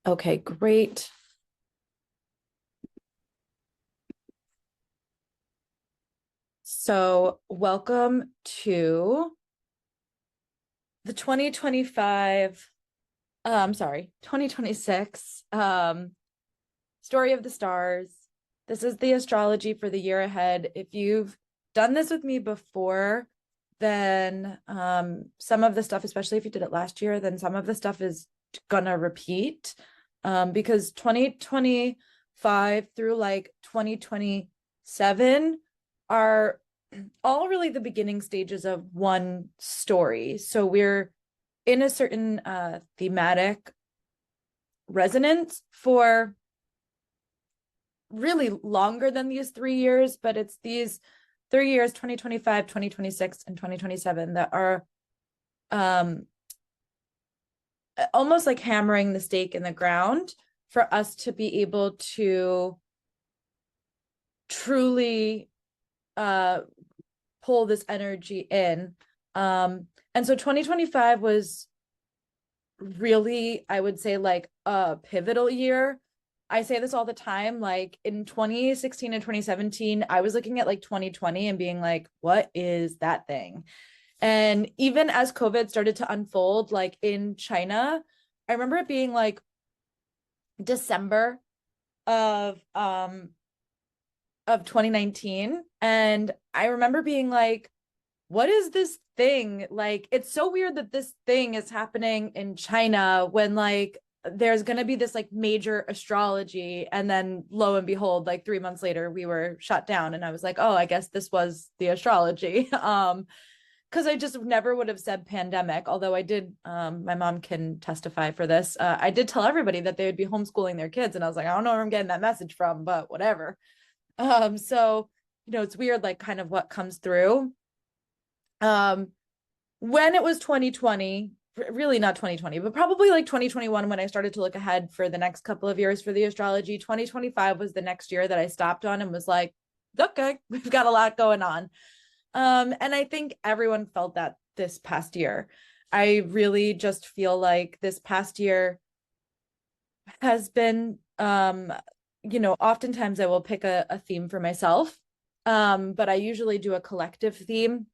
Okay, great. So, welcome to the 2025, 2026 Story of the Stars. This is the astrology for the year ahead. If you've done this with me before, then some of the stuff, especially if you did it last year, then some of the stuff is gonna repeat because 2025 through like 2027 are all really the beginning stages of one story. So we're in a certain thematic resonance for really longer than these 3 years, but it's these 3 years, 2025, 2026, and 2027, that are um, almost like hammering the stake in the ground for us to be able to truly pull this energy in. And so 2025 was really, I would say, like a pivotal year. I say this all the time. Like in 2016 and 2017, I was looking at like 2020 and being like, what is that thing? And even as COVID started to unfold, like in China, I remember it being like December of 2019. And I remember being like, what is this thing? Like, it's so weird that this thing is happening in China when like there's going to be this like major astrology. And then lo and behold, like 3 months later, we were shut down. And I was like, oh, I guess this was the astrology. Because I just never would have said pandemic, although I did, my mom can testify for this. I did tell everybody that they would be homeschooling their kids. And I was like, I don't know where I'm getting that message from, but whatever. So, it's weird, like kind of what comes through. Um, when it was 2020, really not 2020, but probably like 2021, when I started to look ahead for the next couple of years for the astrology, 2025 was the next year that I stopped on and was like, okay, we've got a lot going on. And I think everyone felt that this past year. I really just feel like this past year has been, oftentimes I will pick a theme for myself, but I usually do a collective theme.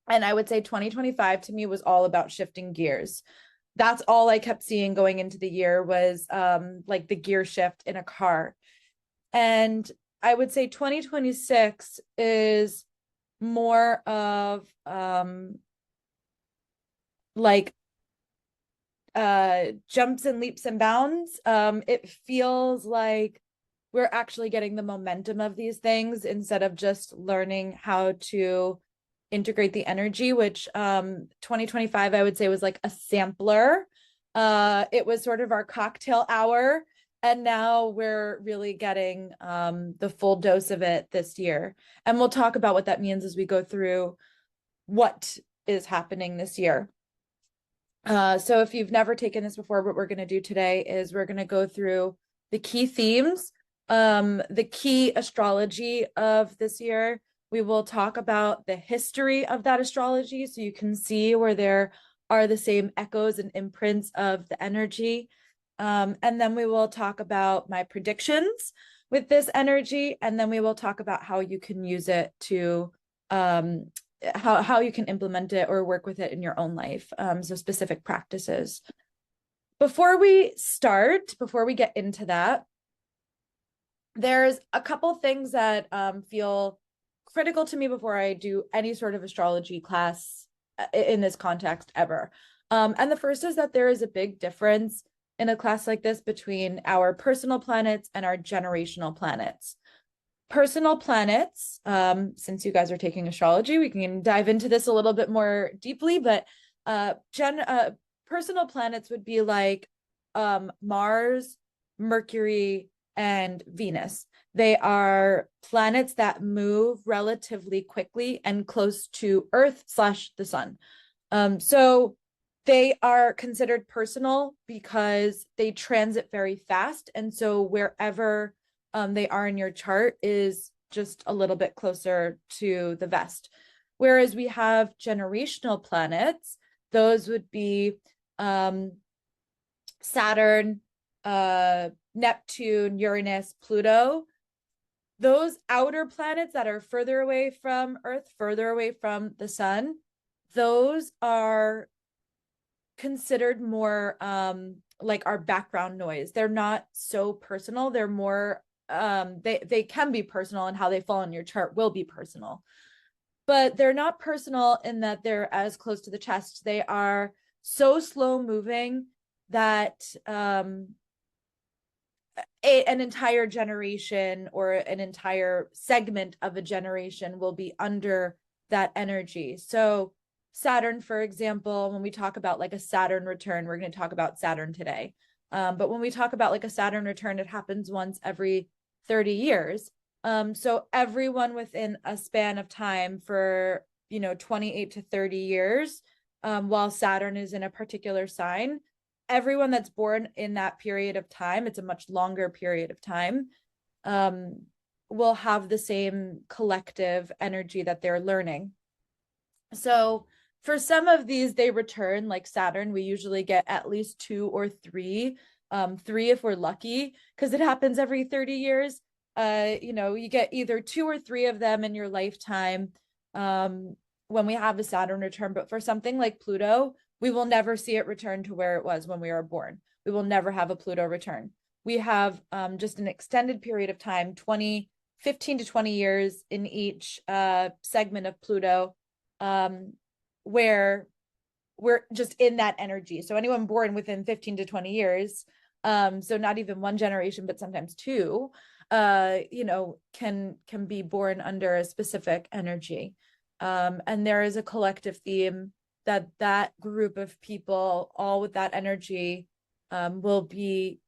And I would say 2025 to me was all about shifting gears. That's all I kept seeing going into the year was like the gear shift in a car. And I would say 2026 is more of like jumps and leaps and bounds. It feels like we're actually getting the momentum of these things instead of just learning how to integrate the energy, which 2025 I would say was like a sampler. It was sort of our cocktail hour, and now we're really getting the full dose of it this year. And we'll talk about what that means as we go through what is happening this year. So if you've never taken this before, what we're going to do today is we're going to go through the key themes, the key astrology of this year. We will talk about the history of that astrology so you can see where there are the same echoes and imprints of the energy. And then we will talk about my predictions with this energy. And then we will talk about how you can use it to how you can implement it or work with it in your own life. So specific practices. Before we start, before we get into that, there's a couple things that feel critical to me before I do any sort of astrology class in this context ever. And the first is that there is a big difference in a class like this between our personal planets and our generational planets. Personal planets, since you guys are taking astrology, we can dive into this a little bit more deeply, but personal planets would be like Mars, Mercury, and Venus. They are planets that move relatively quickly and close to Earth slash the sun. So they are considered personal because they transit very fast. And so wherever they are in your chart is just a little bit closer to the vest. Whereas we have generational planets, those would be Saturn, Neptune, Uranus, Pluto, those outer planets that are further away from Earth, further away from the sun, those are considered more like our background noise. They're not so personal. They're more they can be personal, and how they fall in your chart will be personal. But they're not personal in that they're as close to the chest. They are so slow moving that an entire generation or an entire segment of a generation will be under that energy. So Saturn, for example, when we talk about like a Saturn return, we're going to talk about Saturn today. But when we talk about like a Saturn return, it happens once every 30 years. So everyone within a span of time for, 28 to 30 years, while Saturn is in a particular sign, everyone that's born in that period of time, it's a much longer period of time, will have the same collective energy that they're learning. So for some of these, they return, like Saturn, we usually get at least 2 or 3, 3 if we're lucky, because it happens every 30 years. You get either 2 or 3 of them in your lifetime when we have a Saturn return. But for something like Pluto, we will never see it return to where it was when we were born. We will never have a Pluto return. We have just an extended period of time, 15 to 20 years in each segment of Pluto, where we're just in that energy. So anyone born within 15 to 20 years, so not even one generation, but sometimes 2, can be born under a specific energy. And there is a collective theme that group of people, all with that energy, will be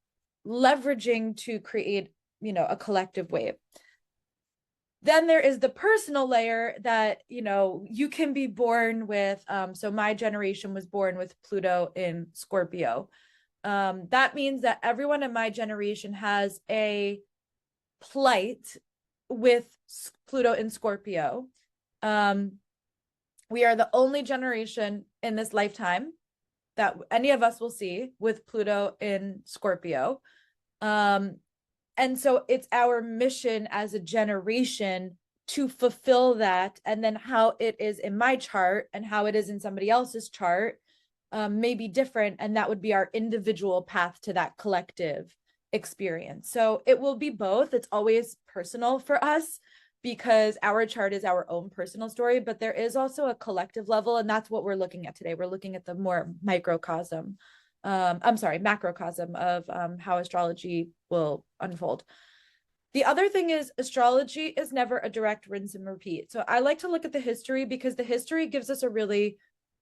leveraging to create, a collective wave. Then there is the personal layer that, you can be born with. So my generation was born with Pluto in Scorpio. That means that everyone in my generation has a plight with Pluto in Scorpio. We are the only generation in this lifetime that any of us will see with Pluto in Scorpio. And so it's our mission as a generation to fulfill that. And then how it is in my chart and how it is in somebody else's chart may be different. And that would be our individual path to that collective experience. So it will be both. It's always personal for us because our chart is our own personal story, but there is also a collective level. And that's what we're looking at today. We're looking at the more macrocosm of how astrology will unfold. The other thing is astrology is never a direct rinse and repeat. So I like to look at the history because the history gives us a really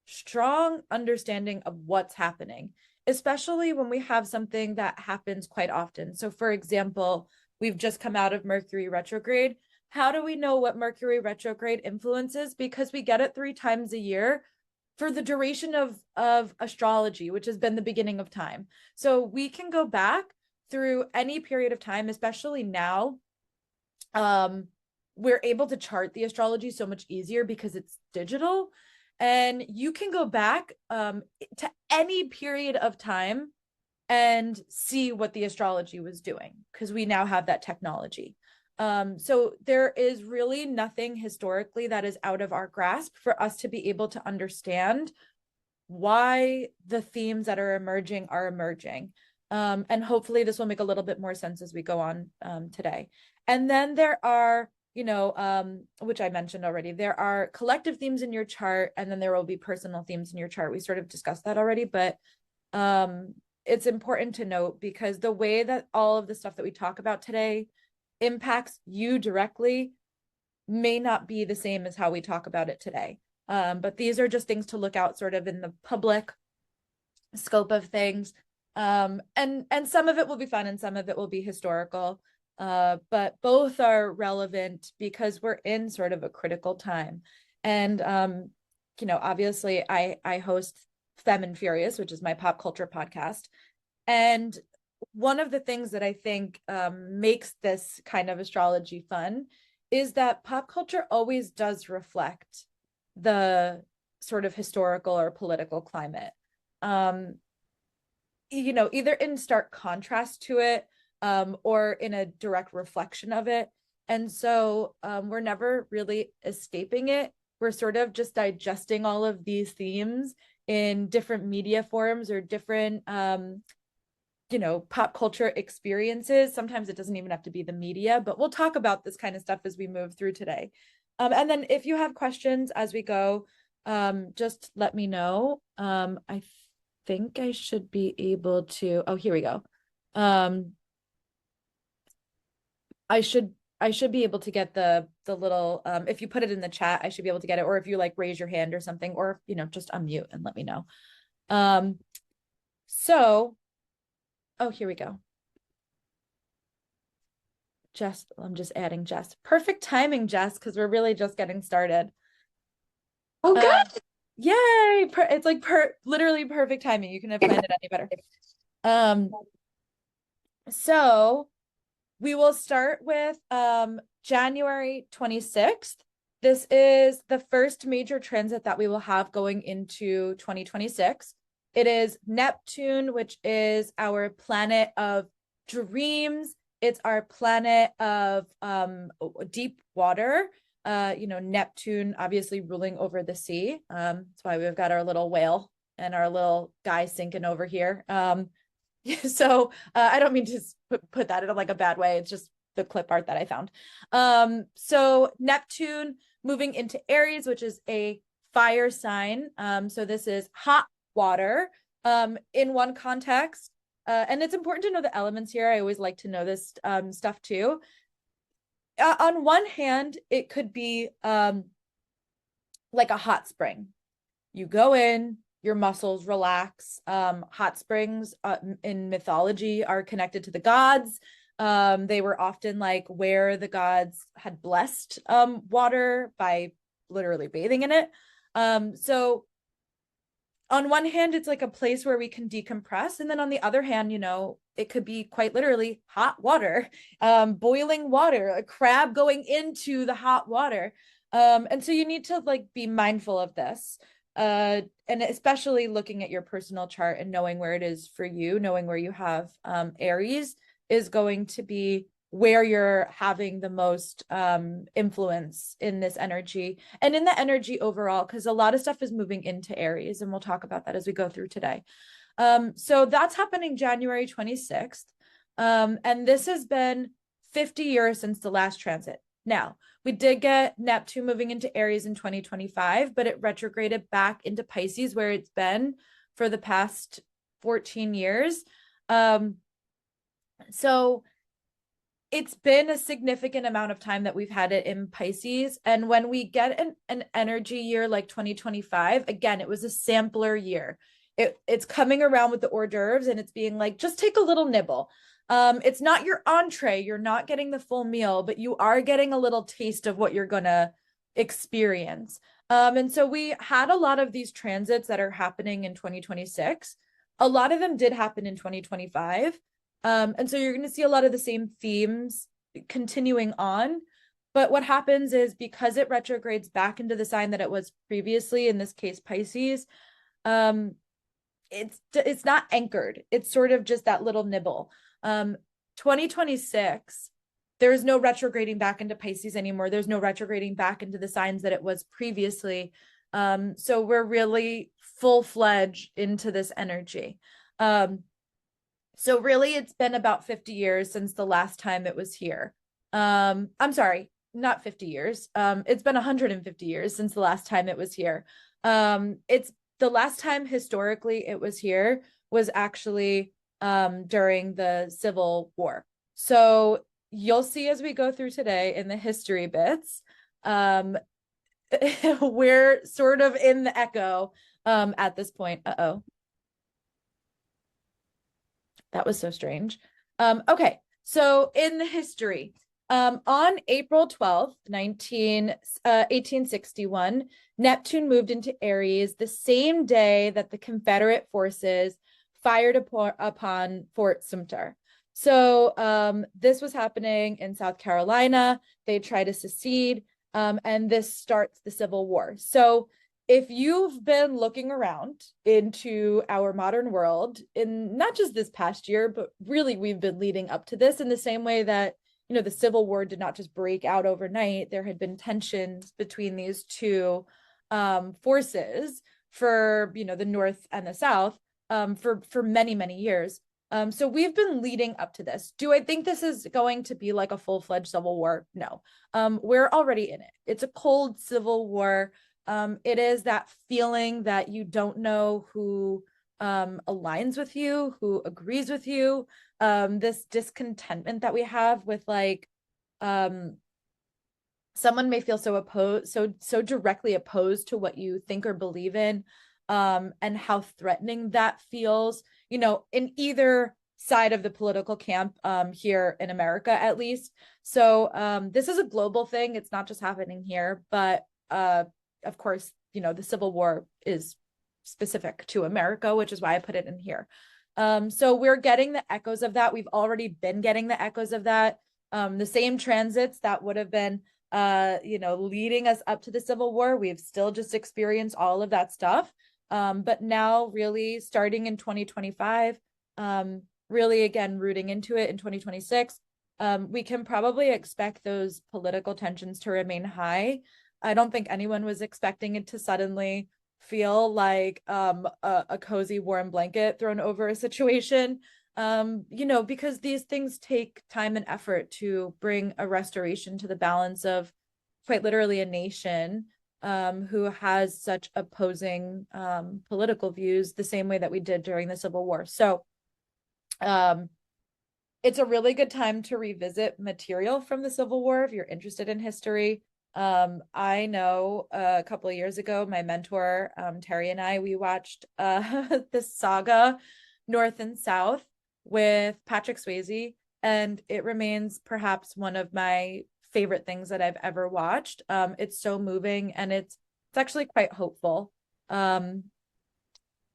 strong understanding of what's happening, especially when we have something that happens quite often. So for example, we've just come out of Mercury retrograde. How do we know what Mercury retrograde influences? Because we get it 3 times a year for the duration of astrology, which has been the beginning of time. So we can go back through any period of time, especially now. We're able to chart the astrology so much easier because it's digital. And you can go back to any period of time and see what the astrology was doing because we now have that technology. So there is really nothing historically that is out of our grasp for us to be able to understand why the themes that are emerging. And hopefully this will make a little bit more sense as we go on today. And then there are, which I mentioned already, there are collective themes in your chart, and then there will be personal themes in your chart. We sort of discussed that already, but it's important to note because the way that all of the stuff that we talk about today impacts you directly may not be the same as how we talk about it today. But these are just things to look out sort of in the public scope of things. And some of it will be fun and some of it will be historical. But both are relevant because we're in sort of a critical time. And, obviously I host Femme and Furious, which is my pop culture podcast. And one of the things that I think makes this kind of astrology fun is that pop culture always does reflect the sort of historical or political climate. either in stark contrast to it, or in a direct reflection of it. And so we're never really escaping it. We're sort of just digesting all of these themes in different media forms or different pop culture experiences. Sometimes it doesn't even have to be the media, but we'll talk about this kind of stuff as we move through today. And then if you have questions as we go, just let me know. I think I should be able to, oh, here we go. I should be able to get the little, if you put it in the chat, I should be able to get it, or if you like raise your hand or something, or just unmute and let me know. So, oh, here we go. Jess, I'm just adding Jess. Perfect timing, Jess, because we're really just getting started. Oh, good. Yay! It's like literally perfect timing. You couldn't have planned it any better. So we will start with January 26th. This is the first major transit that we will have going into 2026. It is Neptune, which is our planet of dreams. It's our planet of deep water. Neptune obviously ruling over the sea. That's why we've got our little whale and our little guy sinking over here. So I don't mean to put that in like a bad way. It's just the clip art that I found. So Neptune moving into Aries, which is a fire sign. So this is hot water in one context. And it's important to know the elements here. I always like to know this stuff too. On one hand, it could be like a hot spring. You go in, your muscles relax. Hot springs in mythology are connected to the gods. They were often like where the gods had blessed water by literally bathing in it. So on one hand, it's like a place where we can decompress. And then on the other hand, it could be quite literally hot water, boiling water, a crab going into the hot water. And so you need to like be mindful of this. And especially looking at your personal chart and knowing where it is for you, knowing where you have Aries is going to be where you're having the most influence in this energy and in the energy overall, because a lot of stuff is moving into Aries, and we'll talk about that as we go through today. So that's happening January 26th. And this has been 50 years since the last transit. Now, we did get Neptune moving into Aries in 2025, but it retrograded back into Pisces, where it's been for the past 14 years. So it's been a significant amount of time that we've had it in Pisces. And when we get an energy year like 2025, again, it was a sampler year. It's coming around with the hors d'oeuvres and it's being like, just take a little nibble. It's not your entree. You're not getting the full meal, but you are getting a little taste of what you're going to experience. And so we had a lot of these transits that are happening in 2026. A lot of them did happen in 2025. And so you're going to see a lot of the same themes continuing on. But what happens is because it retrogrades back into the sign that it was previously, in this case, Pisces, it's not anchored. It's sort of just that little nibble. 2026, there is no retrograding back into Pisces anymore. There's no retrograding back into the signs that it was previously. So we're really full-fledged into this energy. So really, it's been about 50 years since the last time it was here. I'm sorry, not 50 years. It's been 150 years since the last time it was here. It's the last time historically it was here was actually during the Civil War. So you'll see as we go through today in the history bits, we're sort of in the echo at this point. Uh-oh. That was so strange. Okay, so in the history, on April 12th, 1861, Neptune moved into Aries the same day that the Confederate forces fired upon Fort Sumter. So this was happening in South Carolina. They tried to secede, and this starts the Civil War. So if you've been looking around into our modern world in not just this past year, but really we've been leading up to this in the same way that, the Civil War did not just break out overnight. There had been tensions between these two forces for, the North and the South for many, many years. So we've been leading up to this. Do I think this is going to be like a full-fledged civil war? No. We're already in it. It's a cold civil war. It is that feeling that you don't know who aligns with you, who agrees with you. This discontentment that we have with someone may feel so opposed, so directly opposed to what you think or believe in, and how threatening that feels, in either side of the political camp, here in America, at least. So this is a global thing. It's not just happening here, but of course, the Civil War is specific to America, which is why I put it in here. So we're getting the echoes of that. We've already been getting the echoes of that. The same transits that would have been, leading us up to the Civil War, we've still just experienced all of that stuff. But now really starting in 2025, really again, rooting into it in 2026, we can probably expect those political tensions to remain high. I don't think anyone was expecting it to suddenly feel like a cozy warm blanket thrown over a situation, because these things take time and effort to bring a restoration to the balance of quite literally a nation who has such opposing political views, the same way that we did during the Civil War. So it's a really good time to revisit material from the Civil War if you're interested in history. I know a couple of years ago, my mentor, Terry, and we watched this saga, North and South, with Patrick Swayze, and it remains perhaps one of my favorite things that I've ever watched. It's so moving, and it's actually quite hopeful in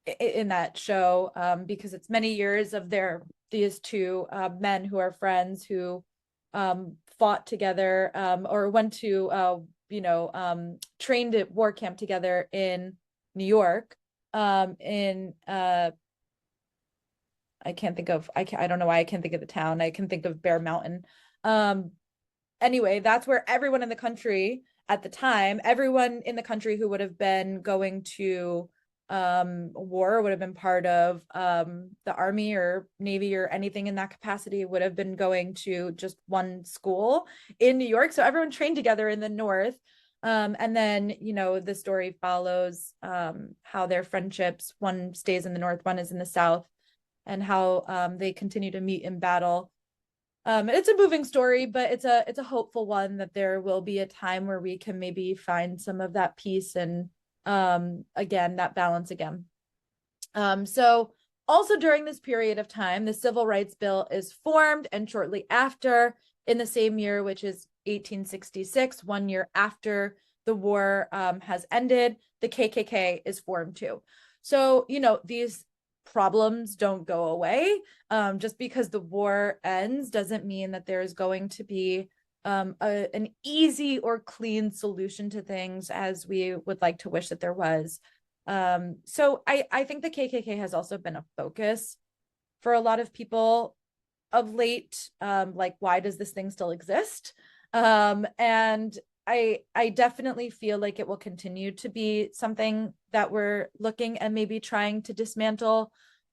that show, because it's many years of these two men who are friends who fought together, or went to trained at war camp together in New York, in I don't know why I can't think of the town. I can think of Bear Mountain. Anyway, that's where everyone in the country at the time, everyone in the country who would have been going to war, would have been part of the Army or Navy or anything in that capacity, would have been going to just one school in New York. So everyone trained together in the North. And then, the story follows how their friendships, one stays in the North, one is in the South, and how they continue to meet in battle. It's a moving story, but it's a hopeful one that there will be a time where we can maybe find some of that peace and again, that balance again. So also during this period of time, the Civil Rights Bill is formed, and shortly after, in the same year, which is 1866, 1 year after the war has ended, the KKK is formed too. So, these problems don't go away. Just because the war ends doesn't mean that there's going to be an easy or clean solution to things, as we would like to wish that there was. So I think the KKK has also been a focus for a lot of people of late. Like, why does this thing still exist? And I definitely feel like it will continue to be something that we're looking and maybe trying to dismantle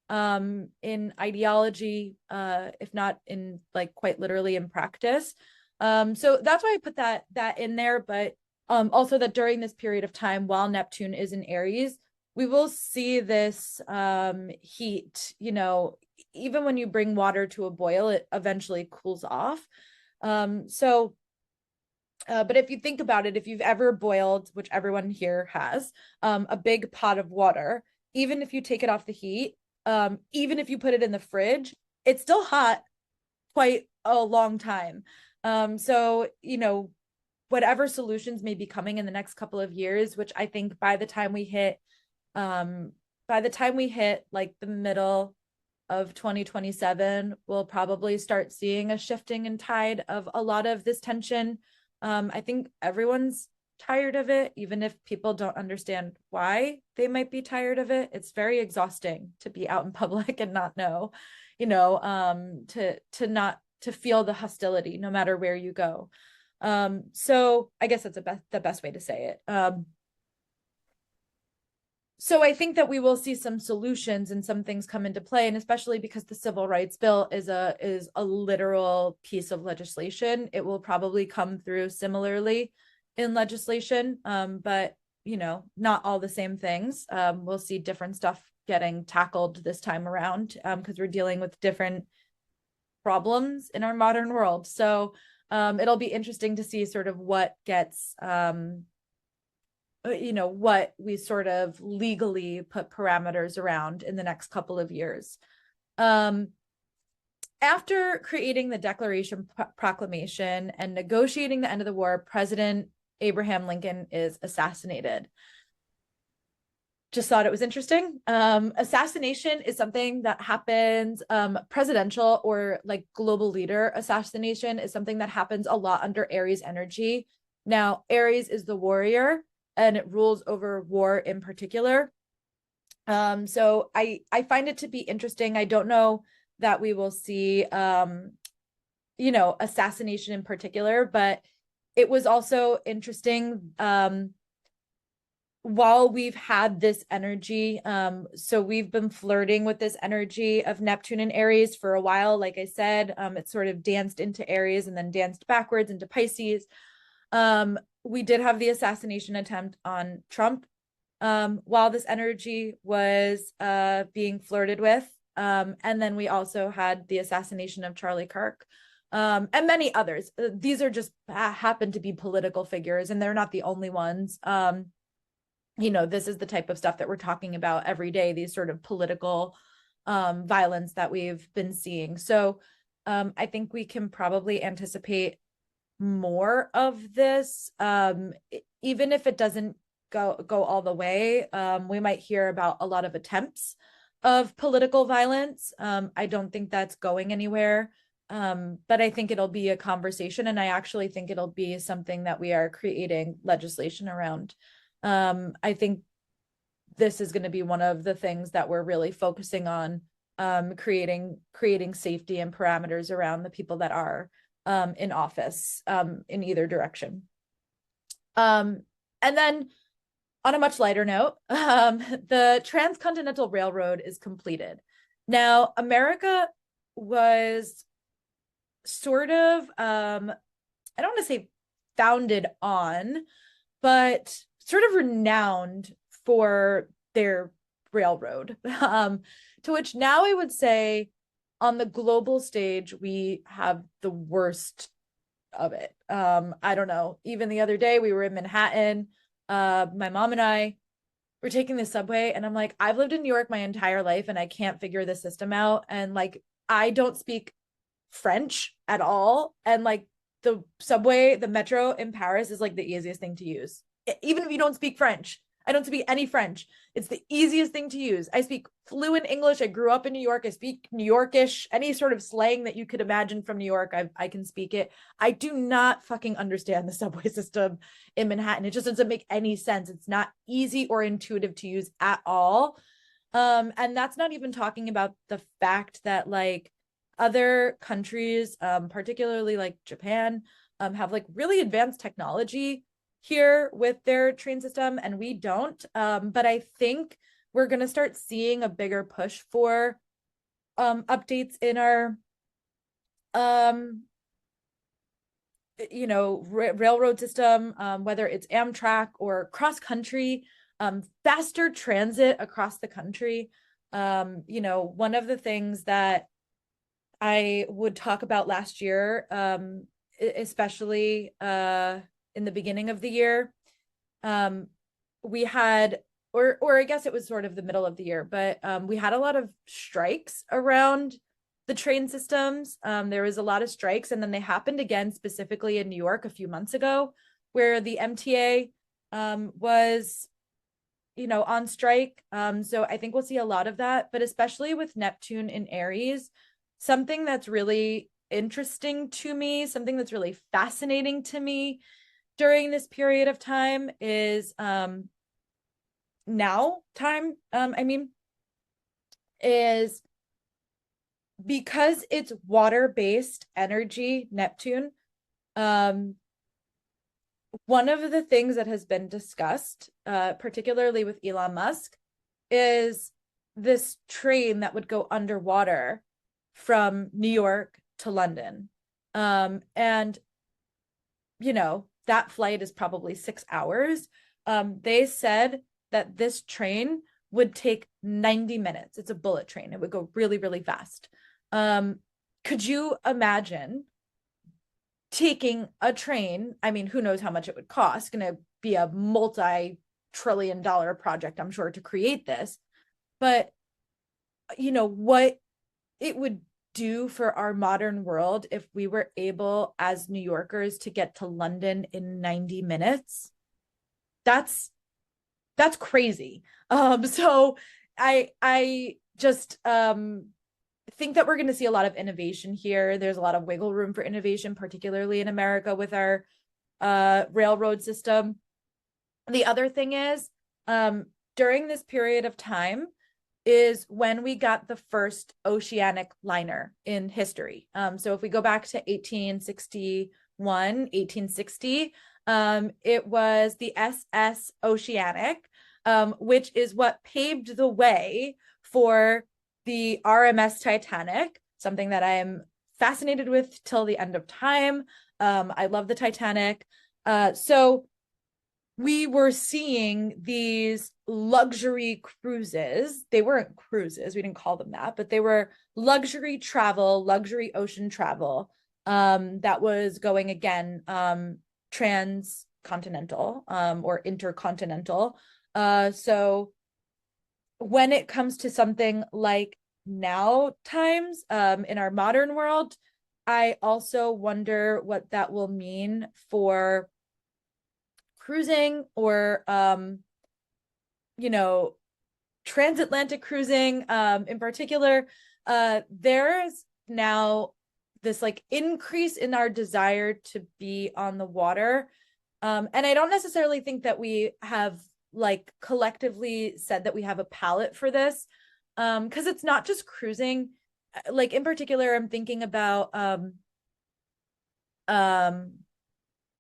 in ideology, if not in quite literally in practice. So that's why I put that in there. But also that during this period of time, while Neptune is in Aries, we will see this heat. Even when you bring water to a boil, it eventually cools off. But if you think about it, if you've ever boiled, which everyone here has, a big pot of water, even if you take it off the heat, even if you put it in the fridge, it's still hot quite a long time. So, whatever solutions may be coming in the next couple of years, which I think by the time we hit like the middle of 2027, we'll probably start seeing a shifting in tide of a lot of this tension. I think everyone's tired of it, even if people don't understand why they might be tired of it. It's very exhausting to be out in public and not know, to feel the hostility no matter where you go. So I guess that's the best way to say it. So I think that we will see some solutions and some things come into play, and especially because the civil rights bill is a literal piece of legislation, it will probably come through similarly in legislation, but not all the same things. We'll see different stuff getting tackled this time around, because we're dealing with different problems in our modern world. So it'll be interesting to see sort of what gets what we sort of legally put parameters around in the next couple of years. After creating the Declaration Proclamation and negotiating the end of the war, President Abraham Lincoln is assassinated. Just thought it was interesting. Assassination is something that happens, presidential or like global leader assassination is something that happens a lot under Aries energy. Now, Aries is the warrior, and it rules over war in particular. So I find it to be interesting. I don't know that we will see assassination in particular, but it was also interesting while we've had this energy. So we've been flirting with this energy of Neptune and Aries for a while. Like I said, it sort of danced into Aries and then danced backwards into Pisces. We did have the assassination attempt on Trump while this energy was being flirted with. And then we also had the assassination of Charlie Kirk, and many others. These are just happen to be political figures, and they're not the only ones. This is the type of stuff that we're talking about every day, these sort of political violence that we've been seeing. So I think we can probably anticipate more of this, even if it doesn't go all the way. We might hear about a lot of attempts of political violence. I don't think that's going anywhere, but I think it'll be a conversation, and I actually think it'll be something that we are creating legislation around. I think this is going to be one of the things that we're really focusing on, creating safety and parameters around the people that are in office, in either direction. And then on a much lighter note, the Transcontinental Railroad is completed. Now, America was sort of, I don't want to say founded on, but sort of renowned for their railroad, to which now I would say on the global stage, we have the worst of it. I don't know. Even the other day, we were in Manhattan. My mom and I were taking the subway, and I'm like, I've lived in New York my entire life, and I can't figure the system out. And like, I don't speak French at all. And like, the subway, the metro in Paris is like the easiest thing to use. Even if you don't speak French, I don't speak any French. It's the easiest thing to use. I speak fluent English. I grew up in New York. I speak New Yorkish. Any sort of slang that you could imagine from New York, I can speak it. I do not fucking understand the subway system in Manhattan. It just doesn't make any sense. It's not easy or intuitive to use at all. And that's not even talking about the fact that like other countries, particularly like Japan, have like really advanced technology here with their train system, and we don't. But I think we're going to start seeing a bigger push for updates in our railroad system, whether it's Amtrak or cross country, faster transit across the country. One of the things that I would talk about last year, especially in the beginning of the year, we had, or I guess it was sort of the middle of the year, but we had a lot of strikes around the train systems. There was a lot of strikes, and then they happened again specifically in New York a few months ago, where the MTA was on strike. So I think we'll see a lot of that, but especially with Neptune in Aries, something that's really interesting to me, something that's really fascinating to me during this period of time is now time, I mean, is because it's water-based energy, Neptune. um One of the things that has been discussed, particularly with Elon Musk, is this train that would go underwater from New York to London. And, that flight is probably 6 hours. They said that this train would take 90 minutes. It's a bullet train. It would go really, really fast. Um, could you imagine taking a train? I mean, who knows how much it would cost? It's going to be a multi-trillion-dollar project, I'm sure, to create this. But what it would do for our modern world if we were able as New Yorkers to get to London in 90 minutes. That's crazy. So I just think that we're going to see a lot of innovation here. There's a lot of wiggle room for innovation, particularly in America with our railroad system. The other thing is, during this period of time is when we got the first oceanic liner in history. So if we go back to 1861, 1860, it was the SS Oceanic, which is what paved the way for the RMS Titanic, something that I am fascinated with till the end of time. I love the Titanic. So we were seeing these luxury cruises. They weren't cruises, we didn't call them that, but they were luxury travel, luxury ocean travel, that was going again, transcontinental, or intercontinental. So when it comes to something like now times, in our modern world, I also wonder what that will mean for cruising, or you know transatlantic cruising, in particular. There's now this like increase in our desire to be on the water, and I don't necessarily think that we have like collectively said that we have a palette for this, because it's not just cruising. Like in particular, I'm thinking about um a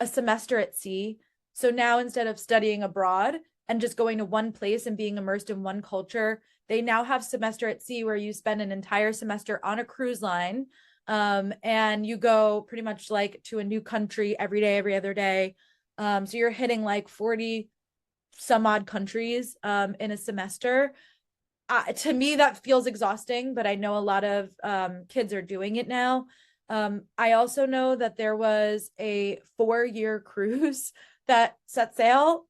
semester at sea. So now instead of studying abroad and just going to one place and being immersed in one culture, they now have semester at sea where you spend an entire semester on a cruise line, and you go pretty much like to a new country every day, every other day. So you're hitting like 40 some odd countries, in a semester. To me, that feels exhausting, but I know a lot of kids are doing it now. I also know that there was a 4-year cruise that set sail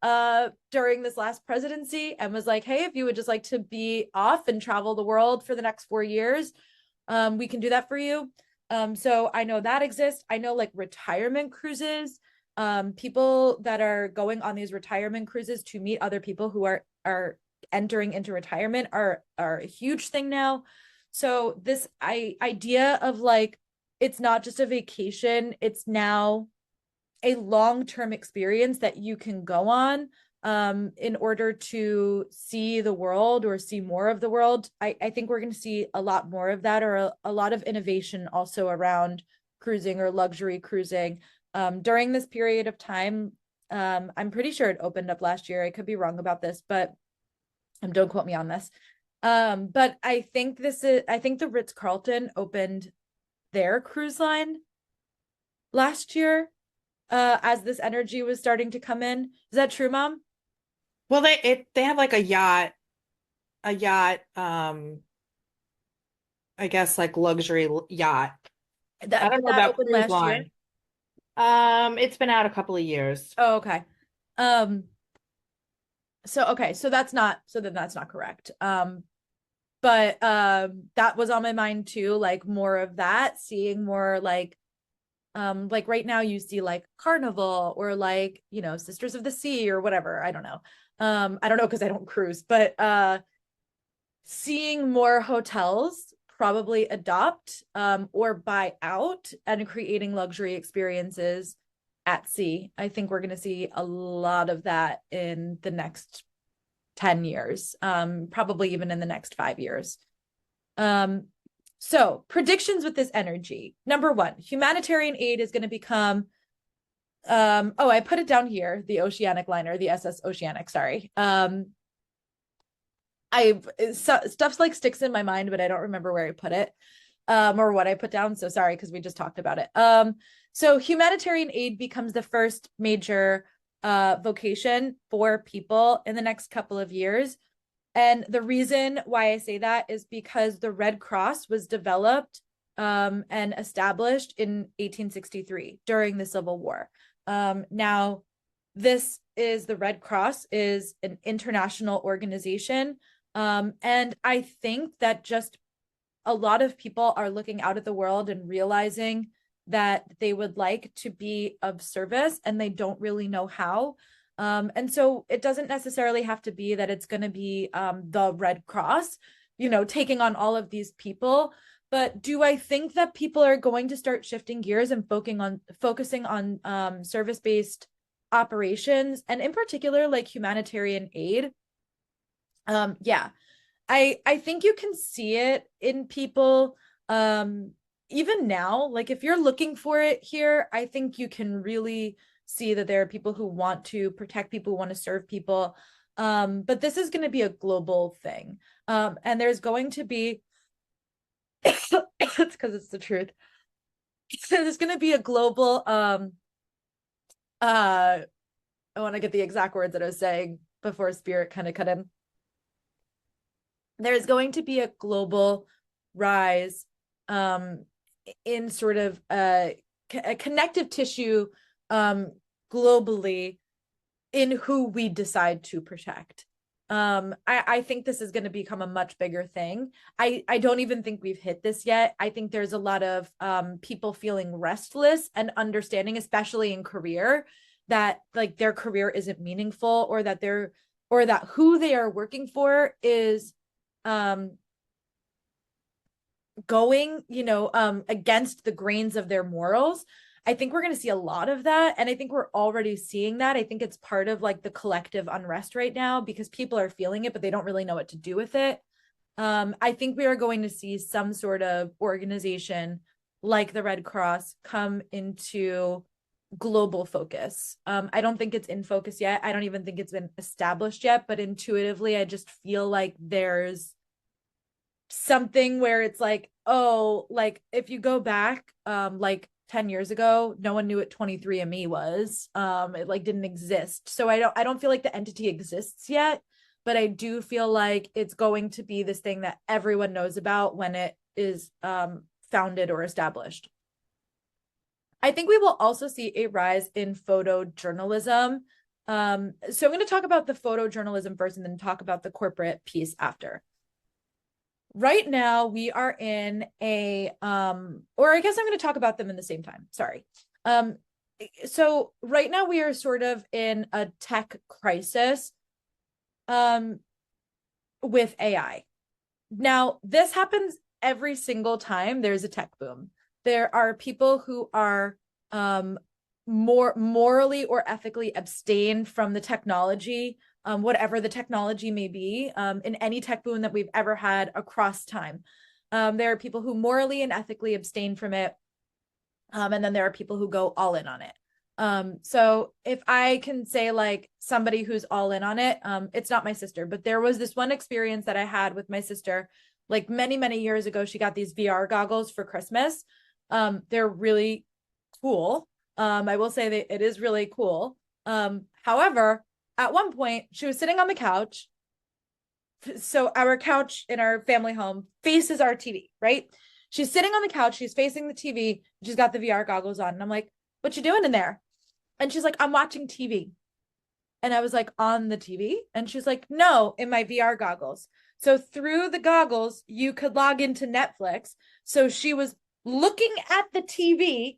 during this last presidency and was like, hey, if you would just like to be off and travel the world for the next 4 years, we can do that for you. So I know that exists. I know like retirement cruises, people that are going on these retirement cruises to meet other people who are entering into retirement are a huge thing now. So this idea of like, it's not just a vacation, it's now a long-term experience that you can go on, in order to see the world or see more of the world. I think we're going to see a lot more of that, or a lot of innovation also around cruising or luxury cruising, during this period of time. I'm pretty sure it opened up last year. I could be wrong about this, but don't quote me on this. But I think the Ritz-Carlton opened their cruise line last year, as this energy was starting to come in. Is that true, Mom? Well, they have like a yacht, I guess like luxury yacht. I That don't did know that about open cruise last year? line. It's been out a couple of years. Oh, okay. Um, so okay, that's not correct. But that was on my mind too, like more of that, seeing more like right now you see like Carnival, or like, Sisters of the Sea or whatever. I don't know. I don't know because I don't cruise, but seeing more hotels probably adopt, or buy out and creating luxury experiences, at sea. I think we're going to see a lot of that in the next 10 years, probably even in the next 5 years. Um, so predictions with this energy. Number one, humanitarian aid is going to become, oh, I put it down here, the Oceanic liner, the SS Oceanic, sorry. Stuff's like sticks in my mind, but I don't remember where I put it, or what I put down. So sorry, because we just talked about it. So humanitarian aid becomes the first major vocation for people in the next couple of years. And the reason why I say that is because the Red Cross was developed and established in 1863 during the Civil War. Now, this is the Red Cross is an international organization. And I think that just a lot of people are looking out at the world and realizing that they would like to be of service and they don't really know how. And so it doesn't necessarily have to be that it's going to be the Red Cross, taking on all of these people. But do I think that people are going to start shifting gears and focusing on service-based operations, and in particular, like humanitarian aid? Yeah, I think you can see it in people even now. Like if you're looking for it here, I think you can really see that there are people who want to protect people, who want to serve people. But this is going to be a global thing. And there's going to be it's because it's the truth. There's going to be a global I want to get the exact words that I was saying before spirit kind of cut in. There's going to be a global rise in sort of a connective tissue globally in who we decide to protect. I think this is going to become a much bigger thing. I don't even think we've hit this yet. I think there's a lot of people feeling restless and understanding, especially in career, that like their career isn't meaningful, or that who they are working for is going, against the grains of their morals. I think we're going to see a lot of that. And I think we're already seeing that. I think it's part of like the collective unrest right now because people are feeling it, but they don't really know what to do with it. I think we are going to see some sort of organization like the Red Cross come into global focus. I don't think it's in focus yet. I don't even think it's been established yet, but intuitively, I just feel like there's something where it's like, oh, like if you go back like 10 years ago, no one knew what 23andMe was. It like didn't exist. So I don't feel like the entity exists yet, but I do feel like it's going to be this thing that everyone knows about when it is founded or established. I think we will also see a rise in photojournalism. So I'm going to talk about the photojournalism first and then talk about the corporate piece after. Right now we are in a or I guess I'm going to talk about them in the same time. Sorry. So right now we are sort of in a tech crisis with AI. Now, this happens every single time there's a tech boom. There are people who are more morally or ethically abstain from the technology, whatever the technology may be, in any tech boom that we've ever had across time. There are people who morally and ethically abstain from it. And then there are people who go all in on it. So if I can say like somebody who's all in on it, it's not my sister, but there was this one experience that I had with my sister, like many, many years ago. She got these VR goggles for Christmas. They're really cool. I will say that it is really cool. However, at one point she was sitting on the couch. So our couch in our family home faces our TV, right? She's sitting on the couch, she's facing the TV, she's got the VR goggles on. And I'm like, what you doing in there? And she's like, I'm watching TV. And I was like, on the TV? And she's like, no, in my VR goggles. So through the goggles, you could log into Netflix. So she was looking at the TV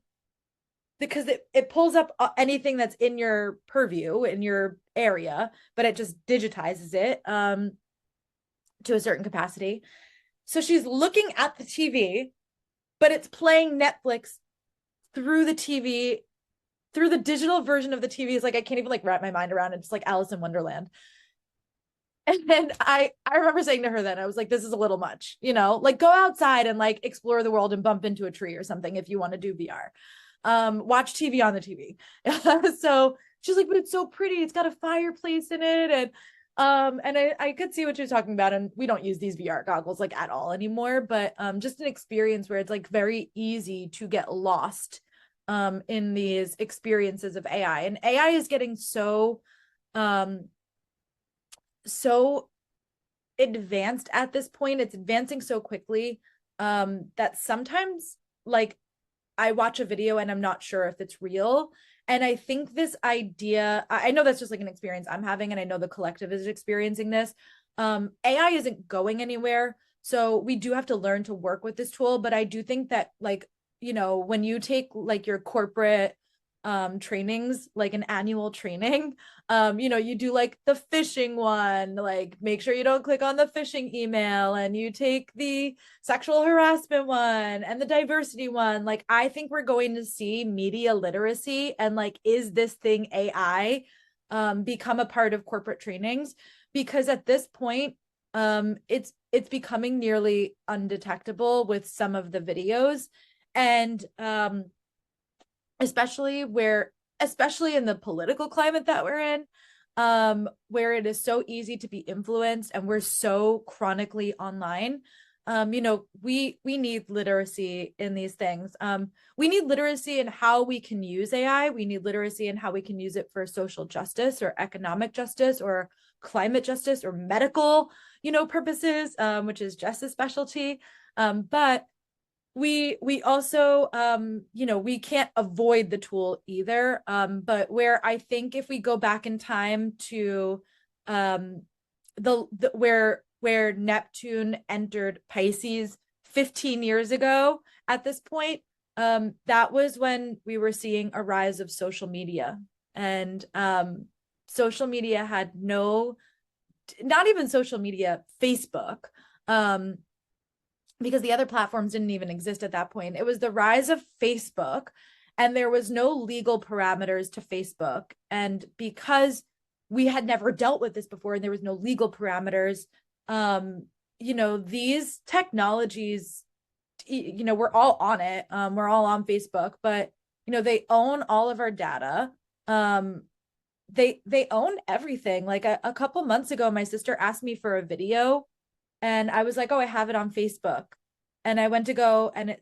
because it pulls up anything that's in your purview, in your area, but it just digitizes it to a certain capacity. So she's looking at the TV, but it's playing Netflix through the TV through the digital version of the TV is like I can't even like wrap my mind around it. It's like Alice in Wonderland. And then I remember saying to her then, I was like, this is a little much, you know, like go outside and like explore the world and bump into a tree or something if you want to do VR. Watch TV on the TV. So she's like, but it's so pretty. It's got a fireplace in it. And I could see what you're talking about. And we don't use these VR goggles like at all anymore, but just an experience where it's like very easy to get lost in these experiences of AI. And AI is getting um so advanced at this point. It's advancing so quickly that sometimes like I watch a video and I'm not sure if it's real. And I think this idea, I know that's just like an experience I'm having, and I know the collective is experiencing this. AI isn't going anywhere. So we do have to learn to work with this tool. But I do think that, like, you know, when you take like your corporate trainings, like an annual training, you know, you do like the phishing one, like make sure you don't click on the phishing email, and you take the sexual harassment one and the diversity one. Like I think we're going to see media literacy and like, is this thing AI become a part of corporate trainings? Because at this point, it's becoming nearly undetectable with some of the videos. And especially in the political climate that we're in, where it is so easy to be influenced and we're so chronically online. You know, we need literacy in these things. We need literacy in how we can use AI. We need literacy in how we can use it for social justice or economic justice or climate justice or medical, you know, purposes, which is Jess's specialty. But we also you know, we can't avoid the tool either, but where I think if we go back in time to the where Neptune entered Pisces 15 years ago at this point, that was when we were seeing a rise of social media. And social media had no, not even social media, Facebook, um because the other platforms didn't even exist at that point. It was the rise of Facebook, and there was no legal parameters to Facebook. And because we had never dealt with this before and there was no legal parameters, you know, these technologies, you know, we're all on it. We're all on Facebook, but you know, they own all of our data. Um, they own everything. Like a couple months ago, my sister asked me for a video, and I was like, oh, I have it on Facebook. And I went to go and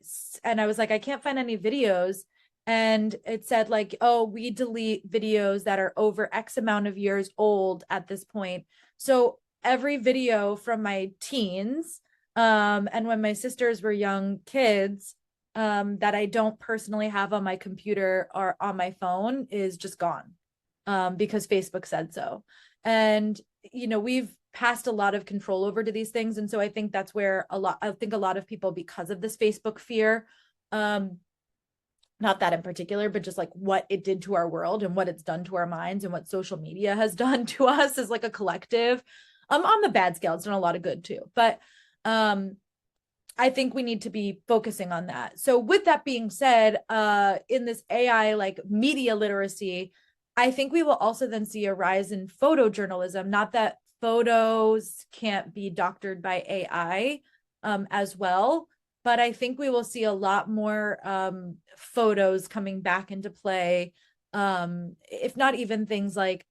I was like, I can't find any videos. And it said like, oh, we delete videos that are over X amount of years old at this point. So every video from my teens, and when my sisters were young kids, that I don't personally have on my computer or on my phone is just gone, because Facebook said so. And, you know, we've passed a lot of control over to these things. And so I think that's where I think a lot of people, because of this Facebook fear, not that in particular, but just like what it did to our world and what it's done to our minds and what social media has done to us as like a collective, on the bad scale, it's done a lot of good too. But I think we need to be focusing on that. So with that being said, in this AI like media literacy, I think we will also then see a rise in photojournalism. Not that photos can't be doctored by AI as well, but I think we will see a lot more photos coming back into play, if not even things like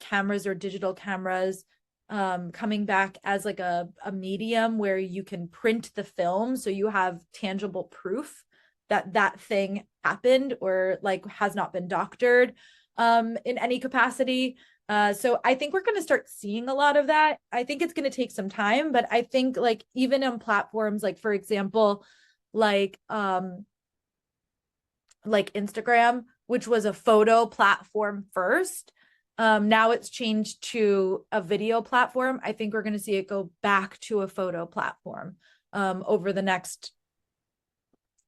cameras or digital cameras coming back as like a medium where you can print the film so you have tangible proof that that thing happened or like has not been doctored in any capacity. So I think we're going to start seeing a lot of that. I think it's going to take some time, but I think like even on platforms like, for example, like Instagram, which was a photo platform first, now it's changed to a video platform. I think we're going to see it go back to a photo platform over the next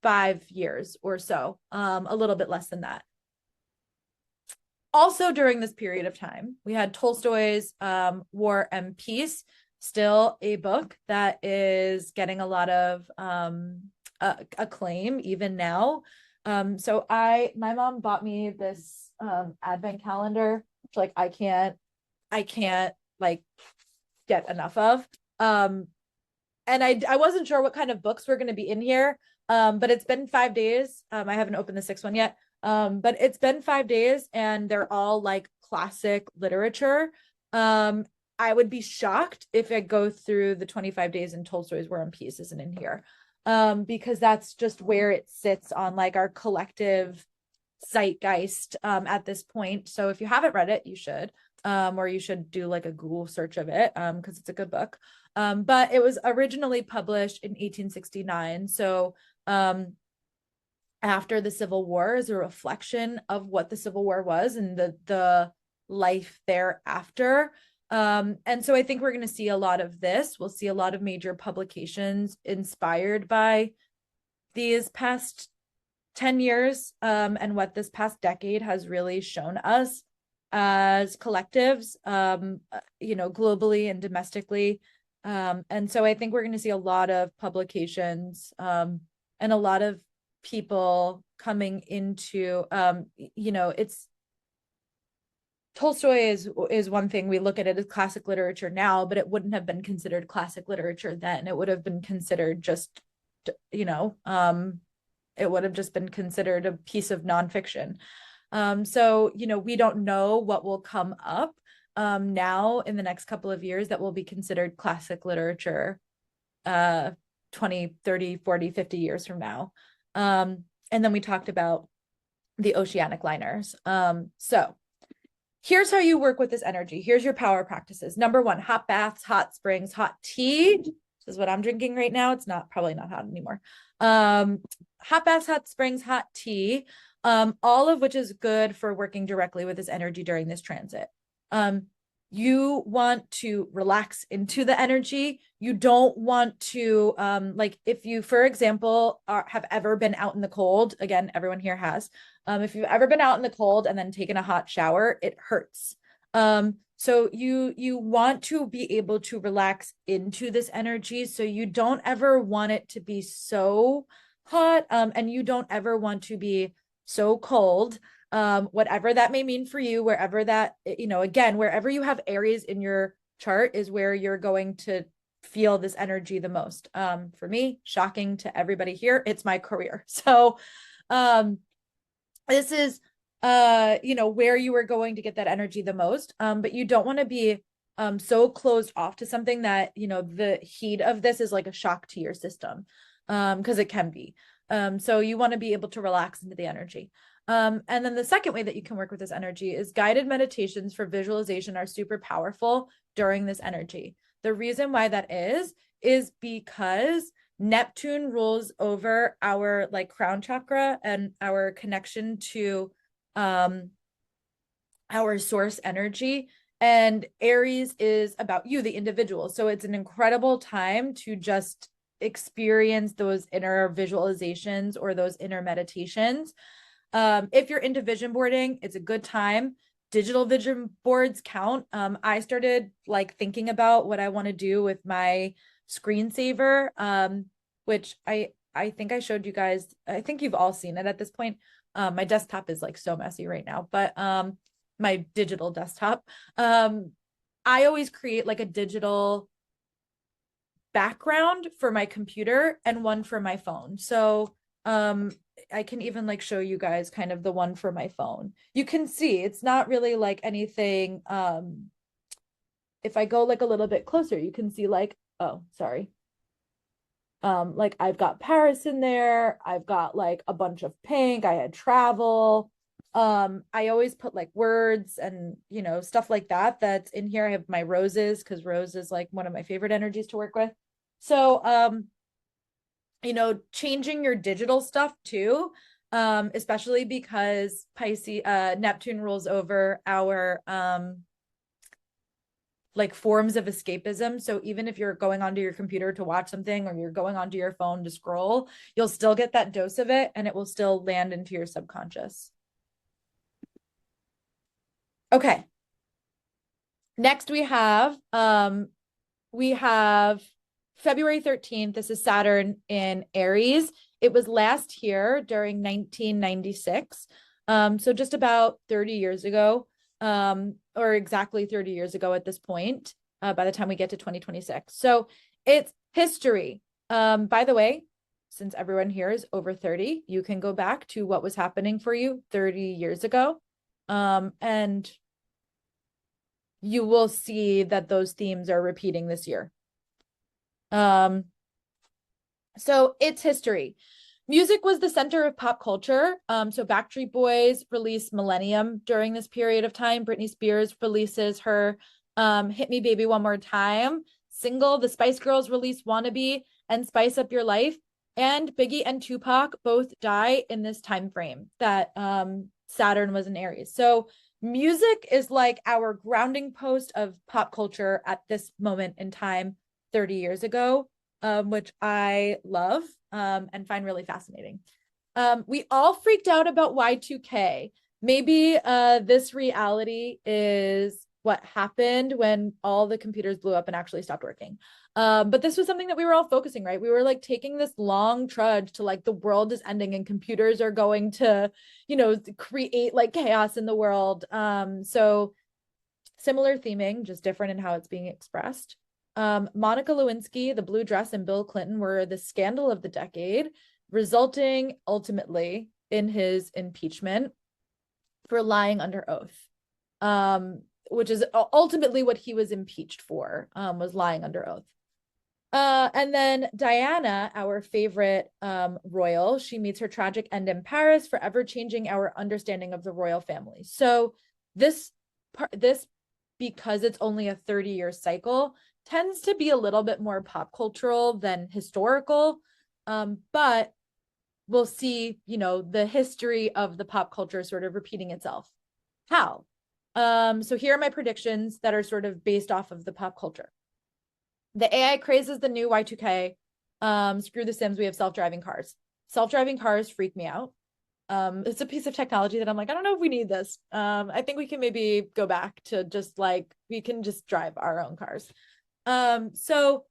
5 years or so, a little bit less than that. Also during this period of time, we had Tolstoy's War and Peace, still a book that is getting a lot of acclaim even now. So my mom bought me this advent calendar, which like I can't like get enough of. Um, and I wasn't sure what kind of books were going to be in here. But it's been 5 days. I haven't opened the sixth one yet. But it's been 5 days and they're all like classic literature. Um, I would be shocked if I go through the 25 days and Tolstoy's War and Peace isn't in here. Because that's just where it sits on like our collective zeitgeist at this point. So if you haven't read it, you should. Or you should do like a Google search of it because it's a good book. But it was originally published in 1869. So after the Civil War is a reflection of what the Civil War was and the life thereafter. And so I think we're going to see a lot of this. We'll see a lot of major publications inspired by these past 10 years and what this past decade has really shown us as collectives, globally and domestically. And so I think we're going to see a lot of publications and a lot of people coming into, it's Tolstoy is one thing. We look at it as classic literature now, but it wouldn't have been considered classic literature then. It would have been considered just, you know, it would have just been considered a piece of nonfiction. So, we don't know what will come up now in the next couple of years that will be considered classic literature 20, 30, 40, 50 years from now. And then we talked about the oceanic liners. So here's how you work with this energy. Here's your power practices. Number one, hot baths, hot springs, hot tea. This is what I'm drinking right now. It's probably not hot anymore. Hot baths, hot springs, hot tea, all of which is good for working directly with this energy during this transit. You want to relax into the energy. You don't want to, like if you, for example, have ever been out in the cold, again, everyone here has, if you've ever been out in the cold and then taken a hot shower, it hurts. So you want to be able to relax into this energy. So you don't ever want it to be so hot, and you don't ever want to be so cold. Whatever that may mean for you, wherever that, again, wherever you have Aries in your chart is where you're going to feel this energy the most. For me, shocking to everybody here, it's my career. So, this is where you are going to get that energy the most. But you don't want to be so closed off to something that, the heat of this is like a shock to your system. Because it can be. So you want to be able to relax into the energy. And then the second way that you can work with this energy is guided meditations for visualization are super powerful during this energy. The reason why that is because Neptune rules over our like crown chakra and our connection to our source energy. And Aries is about you, the individual. So it's an incredible time to just experience those inner visualizations or those inner meditations. If you're into vision boarding, it's a good time. Digital vision boards count. I started like thinking about what I want to do with my screensaver, which I think I showed you guys. I think you've all seen it at this point. My desktop is like so messy right now, but my digital desktop. I always create like a digital background for my computer and one for my phone. So I can even like show you guys kind of the one for my phone. You can see it's not really like anything. If I go like a little bit closer, you can see like, oh, sorry. Like I've got Paris in there. I've got like a bunch of pink. I had travel. I always put like words and stuff like that that's in here. I have my roses because rose is like one of my favorite energies to work with. So changing your digital stuff too, especially because Pisces, Neptune rules over our like forms of escapism. So even if you're going onto your computer to watch something or you're going onto your phone to scroll, you'll still get that dose of it and it will still land into your subconscious. Okay. Next we have February 13th. This is Saturn in Aries. It was last here during 1996. So just about 30 years ago, or exactly 30 years ago at this point, by the time we get to 2026. So it's history. By the way, since everyone here is over 30, you can go back to what was happening for you 30 years ago. And you will see that those themes are repeating this year. So it's history. Music was the center of pop culture. So Backstreet Boys released Millennium during this period of time. Britney Spears releases her Hit Me Baby One More Time single. The Spice Girls released Wannabe and Spice Up Your Life. And Biggie and Tupac both die in this time frame that Saturn was in Aries. So music is like our grounding post of pop culture at this moment in time 30 years ago, which I love and find really fascinating. We all freaked out about Y2K. Maybe this reality is what happened when all the computers blew up and actually stopped working. But this was something that we were all focusing, right? We were like taking this long trudge to like the world is ending and computers are going to, create like chaos in the world. So similar theming, just different in how it's being expressed. Monica Lewinsky, the blue dress, and Bill Clinton were the scandal of the decade, resulting ultimately in his impeachment for lying under oath, which is ultimately what he was impeached for, was lying under oath. And then Diana, our favorite royal, she meets her tragic end in Paris, forever changing our understanding of the royal family. So this because it's only a 30-year cycle, tends to be a little bit more pop cultural than historical. But we'll see, the history of the pop culture sort of repeating itself. How? So here are my predictions that are sort of based off of the pop culture. The AI craze is the new Y2K. Screw the Sims, we have self-driving cars. Self-driving cars freak me out. It's a piece of technology that I'm like, I don't know if we need this. I think we can maybe go back to just like, we can just drive our own cars. So,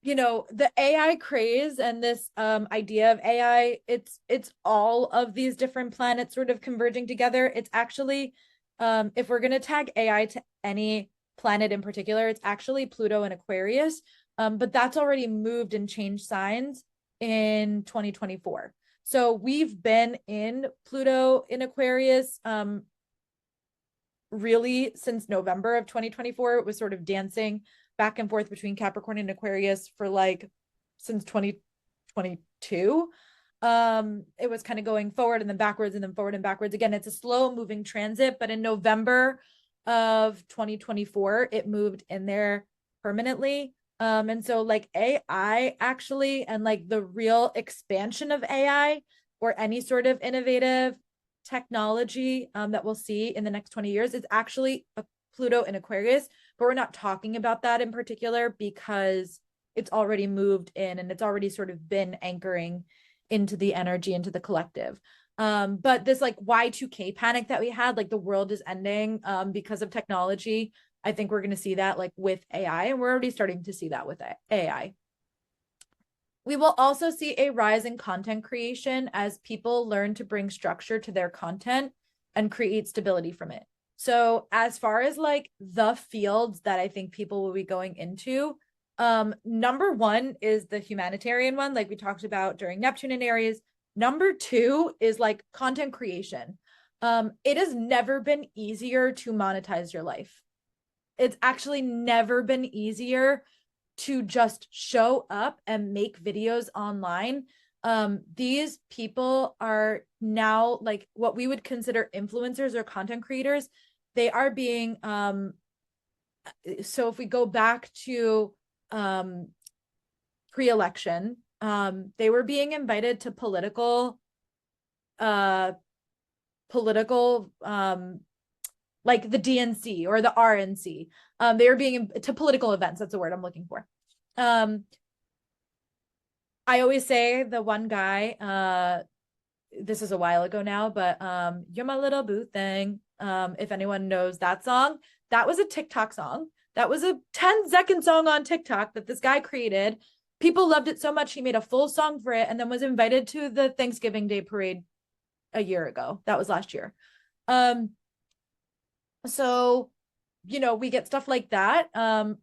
the AI craze and this idea of AI, it's all of these different planets sort of converging together. It's actually, if we're going to tag AI to any planet in particular, it's actually Pluto and Aquarius. But that's already moved and changed signs in 2024. So we've been in Pluto in Aquarius really since November of 2024. It was sort of dancing back and forth between Capricorn and Aquarius for like since 2022. It was kind of going forward and then backwards and then forward and backwards. Again, it's a slow moving transit, but in November of 2024, it moved in there permanently. And so like AI actually, and like the real expansion of AI or any sort of innovative technology that we'll see in the next 20 years is actually a Pluto in Aquarius, but we're not talking about that in particular because it's already moved in and it's already sort of been anchoring into the energy, into the collective. But this like Y2K panic that we had, like the world is ending because of technology. I think we're going to see that like with AI, and we're already starting to see that with AI. We will also see a rise in content creation as people learn to bring structure to their content and create stability from it. So as far as like the fields that I think people will be going into, number one is the humanitarian one, like we talked about during Neptune and Aries. Number two is like content creation. It has never been easier to monetize your life. It's actually never been easier to just show up and make videos online. These people are now like what we would consider influencers or content creators. They are being so if we go back to pre-election, they were being invited to political like the DNC or the RNC. They were being to political events. That's the word I'm looking for. I always say the one guy, this is a while ago now, but You're My Little Boo Thing. If anyone knows that song, that was a TikTok song. That was a 10-second song on TikTok that this guy created people loved it so much he made a full song for it and then was invited to the Thanksgiving Day parade a year ago. That was last year. Um, so we get stuff like that. I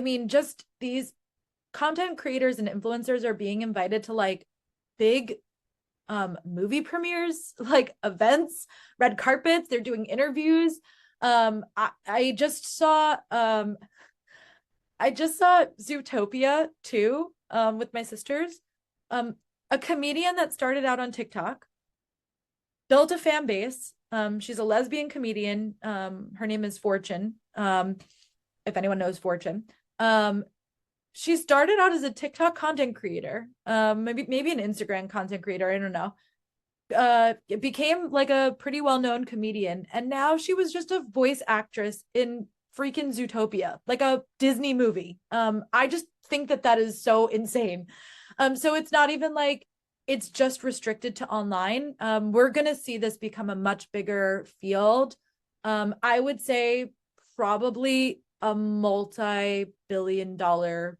mean, just these content creators and influencers are being invited to like big movie premieres, like events, red carpets. They're doing interviews. I just saw Zootopia 2 with my sisters. Um, a comedian that started out on TikTok built a fan base. She's a lesbian comedian. Her name is Fortune. If anyone knows Fortune. She started out as a TikTok content creator. Maybe an Instagram content creator. I don't know. It became like a pretty well-known comedian, and now she was just a voice actress in freaking Zootopia, like a Disney movie. I just think that is so insane. So it's not even like it's just restricted to online. We're gonna see this become a much bigger field. I would say probably a multi-billion dollar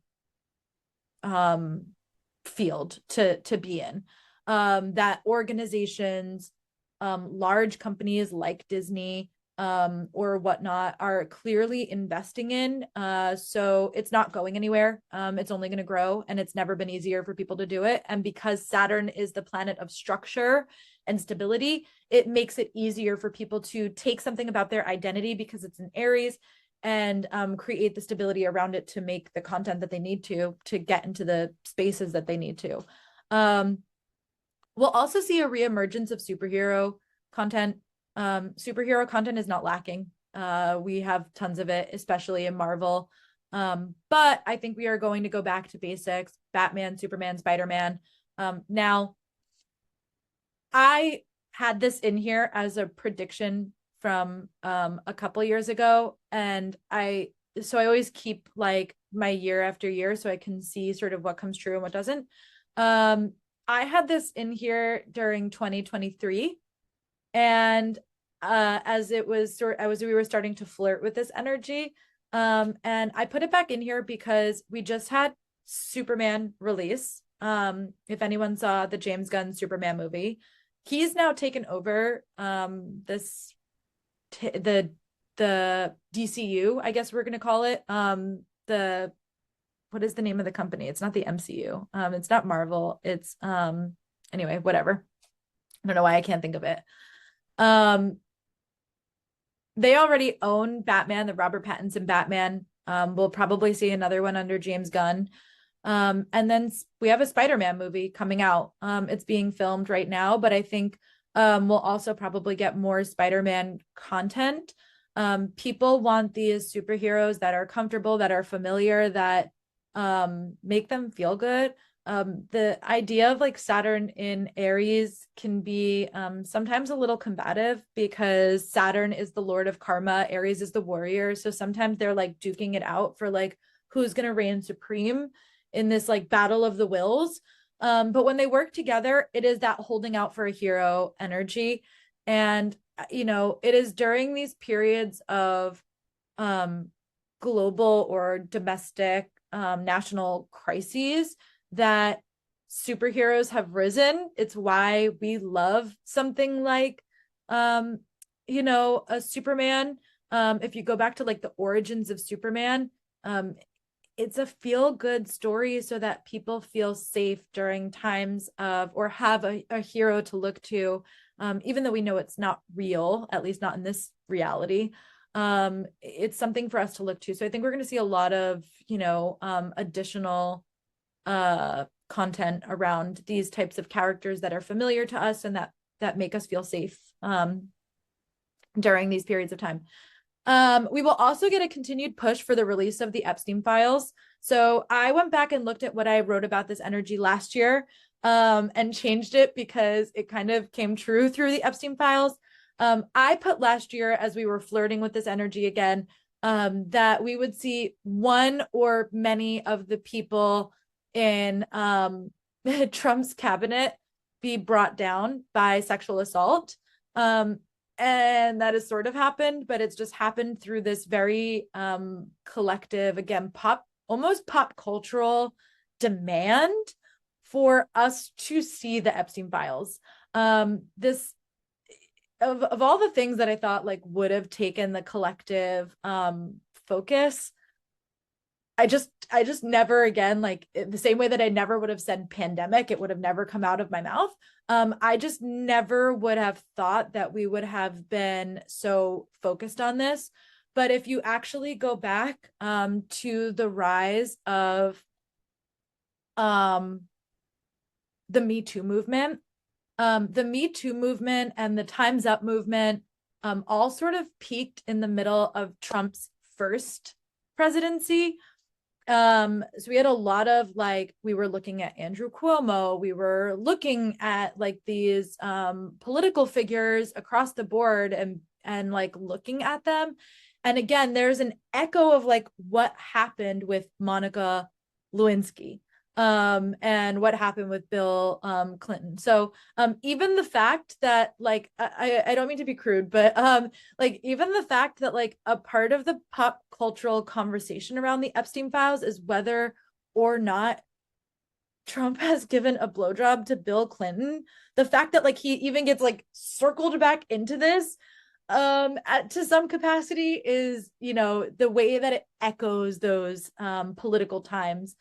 field to be in. That organizations, large companies like Disney, or whatnot are clearly investing in. So it's not going anywhere. It's only going to grow, and it's never been easier for people to do it. And because Saturn is the planet of structure and stability, it makes it easier for people to take something about their identity because it's in Aries and create the stability around it to make the content that they need to get into the spaces that they need to. We'll also see a reemergence of superhero content. Superhero content is not lacking. We have tons of it, especially in Marvel. But I think we are going to go back to basics: Batman, Superman, Spider-Man. Now, I had this in here as a prediction from a couple years ago, and I always keep like my year after year so I can see sort of what comes true and what doesn't. I had this in here during 2023, and as it was we were starting to flirt with this energy, and I put it back in here because we just had Superman release. If anyone saw the James Gunn Superman movie, he's now taken over this the DCU, I guess we're gonna call it. The What is the name of the company? It's not the MCU. It's not Marvel. It's anyway, whatever. I don't know why I can't think of it. They already own Batman, the Robert Pattinson Batman. We'll probably see another one under James Gunn. And then we have a Spider-Man movie coming out. It's being filmed right now, but I think we'll also probably get more Spider-Man content. People want these superheroes that are comfortable, that are familiar, that make them feel good. The idea of like Saturn in Aries can be sometimes a little combative because Saturn is the lord of karma, Aries is the warrior. So sometimes they're like duking it out for like who's going to reign supreme in this like battle of the wills. But when they work together, it is that holding out for a hero energy. And, it is during these periods of global or domestic national crises that superheroes have risen. It's why we love something like a Superman. If you go back to like the origins of Superman, it's a feel good story so that people feel safe during times of, or have a hero to look to, even though we know it's not real, at least not in this reality. It's something for us to look to. So I think we're going to see a lot of additional content around these types of characters that are familiar to us and that make us feel safe during these periods of time. We will also get a continued push for the release of the Epstein files. So I went back and looked at what I wrote about this energy last year and changed it because it kind of came true through the Epstein files. I put last year, as we were flirting with this energy again, that we would see one or many of the people in Trump's cabinet be brought down by sexual assault. And that has sort of happened, but it's just happened through this very collective, again, almost pop cultural demand for us to see the Epstein files. This of all the things that I thought like would have taken the collective focus, I just never again, like the same way that I never would have said pandemic, it would have never come out of my mouth. I just never would have thought that we would have been so focused on this. But if you actually go back to the rise of um, the Me Too movement, the Me Too movement and the Time's Up movement all sort of peaked in the middle of Trump's first presidency. So we had a lot of like, we were looking at Andrew Cuomo, we were looking at like these political figures across the board and like looking at them. And again, there's an echo of like what happened with Monica Lewinsky and what happened with Bill Clinton. So even the fact that like I don't mean to be crude, but like even the fact that like a part of the pop cultural conversation around the Epstein files is whether or not Trump has given a blowjob to Bill Clinton, the fact that like he even gets like circled back into this to some capacity is, you know, the way that it echoes those political times.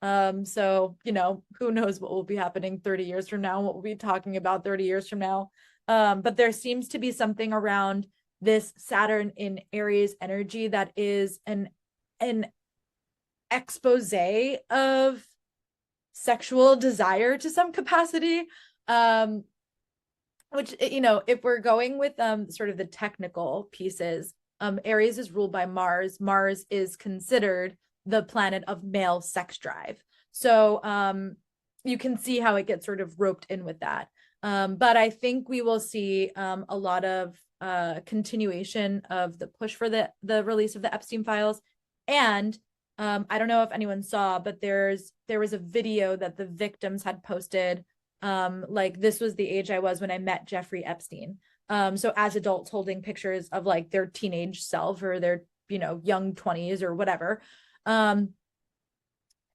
So, you know, who knows what will be happening 30 years from now, what we'll be talking about 30 years from now. But there seems to be something around this Saturn in Aries energy that is an expose of sexual desire to some capacity. Which, you know, if we're going with sort of the technical pieces, Aries is ruled by Mars. Mars is considered the planet of male sex drive. So you can see how it gets sort of roped in with that. But I think we will see a lot of continuation of the push for the release of the Epstein files. And I don't know if anyone saw, but there was a video that the victims had posted. Like this was the age I was when I met Jeffrey Epstein. So as adults holding pictures of like their teenage self or their, you know, young 20s or whatever. And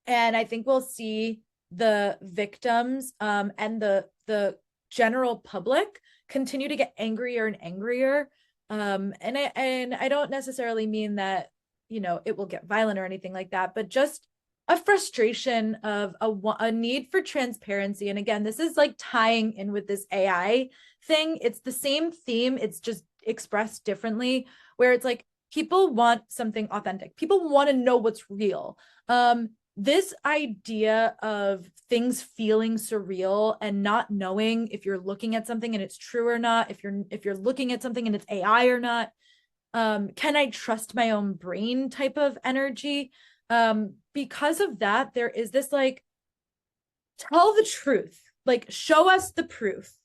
I think we'll see the victims and the general public continue to get angrier and angrier. And I don't necessarily mean that, you know, it will get violent or anything like that, but just a frustration of a need for transparency. And again, this is like tying in with this AI thing. It's the same theme, it's just expressed differently, where it's like people want something authentic. People want to know what's real. This idea of things feeling surreal and not knowing if you're looking at something and it's true or not, if you're looking at something and it's AI or not, can I trust my own brain type of energy? Because of that, there is this like, tell the truth, like show us the proof.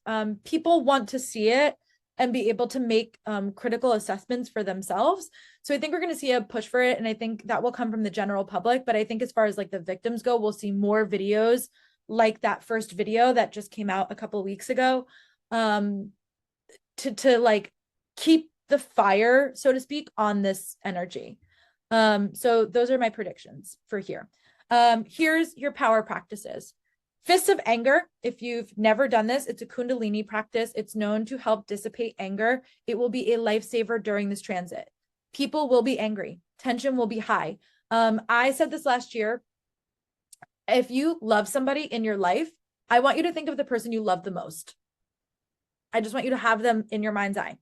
People want to see it and be able to make critical assessments for themselves. So I think we're going to see a push for it. And I think that will come from the general public. But I think as far as like the victims go, we'll see more videos like that first video that just came out a couple of weeks ago, to like keep the fire, so to speak, on this energy. So those are my predictions for here. Here's your power practices. Fists of Anger. If you've never done this, it's a Kundalini practice. It's known to help dissipate anger. It will be a lifesaver during this transit. People will be angry. Tension will be high. I said this last year. If you love somebody in your life, I want you to think of the person you love the most. I just want you to have them in your mind's eye.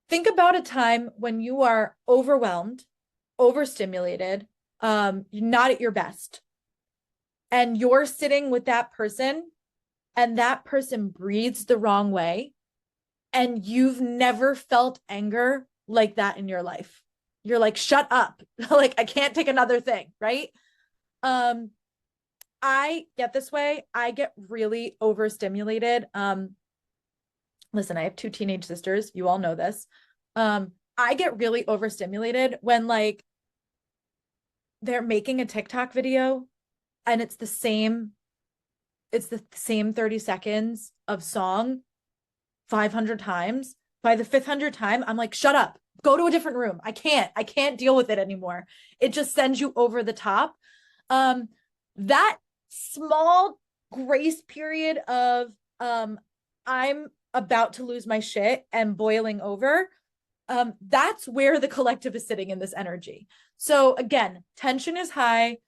Think about a time when you are overwhelmed, overstimulated, not at your best, and you're sitting with that person and that person breathes the wrong way, and you've never felt anger like that in your life. You're like, shut up. Like, I can't take another thing, right? I get this way. I get really overstimulated. Listen, I have two teenage sisters. You all know this. I get really overstimulated when like they're making a TikTok video and it's the same 30 seconds of song 500 times. By the 500th time, I'm like, shut up, go to a different room. I can't deal with it anymore. It just sends you over the top. Um, that small grace period of I'm about to lose my shit and boiling over, that's where the collective is sitting in this energy. So again, tension is high.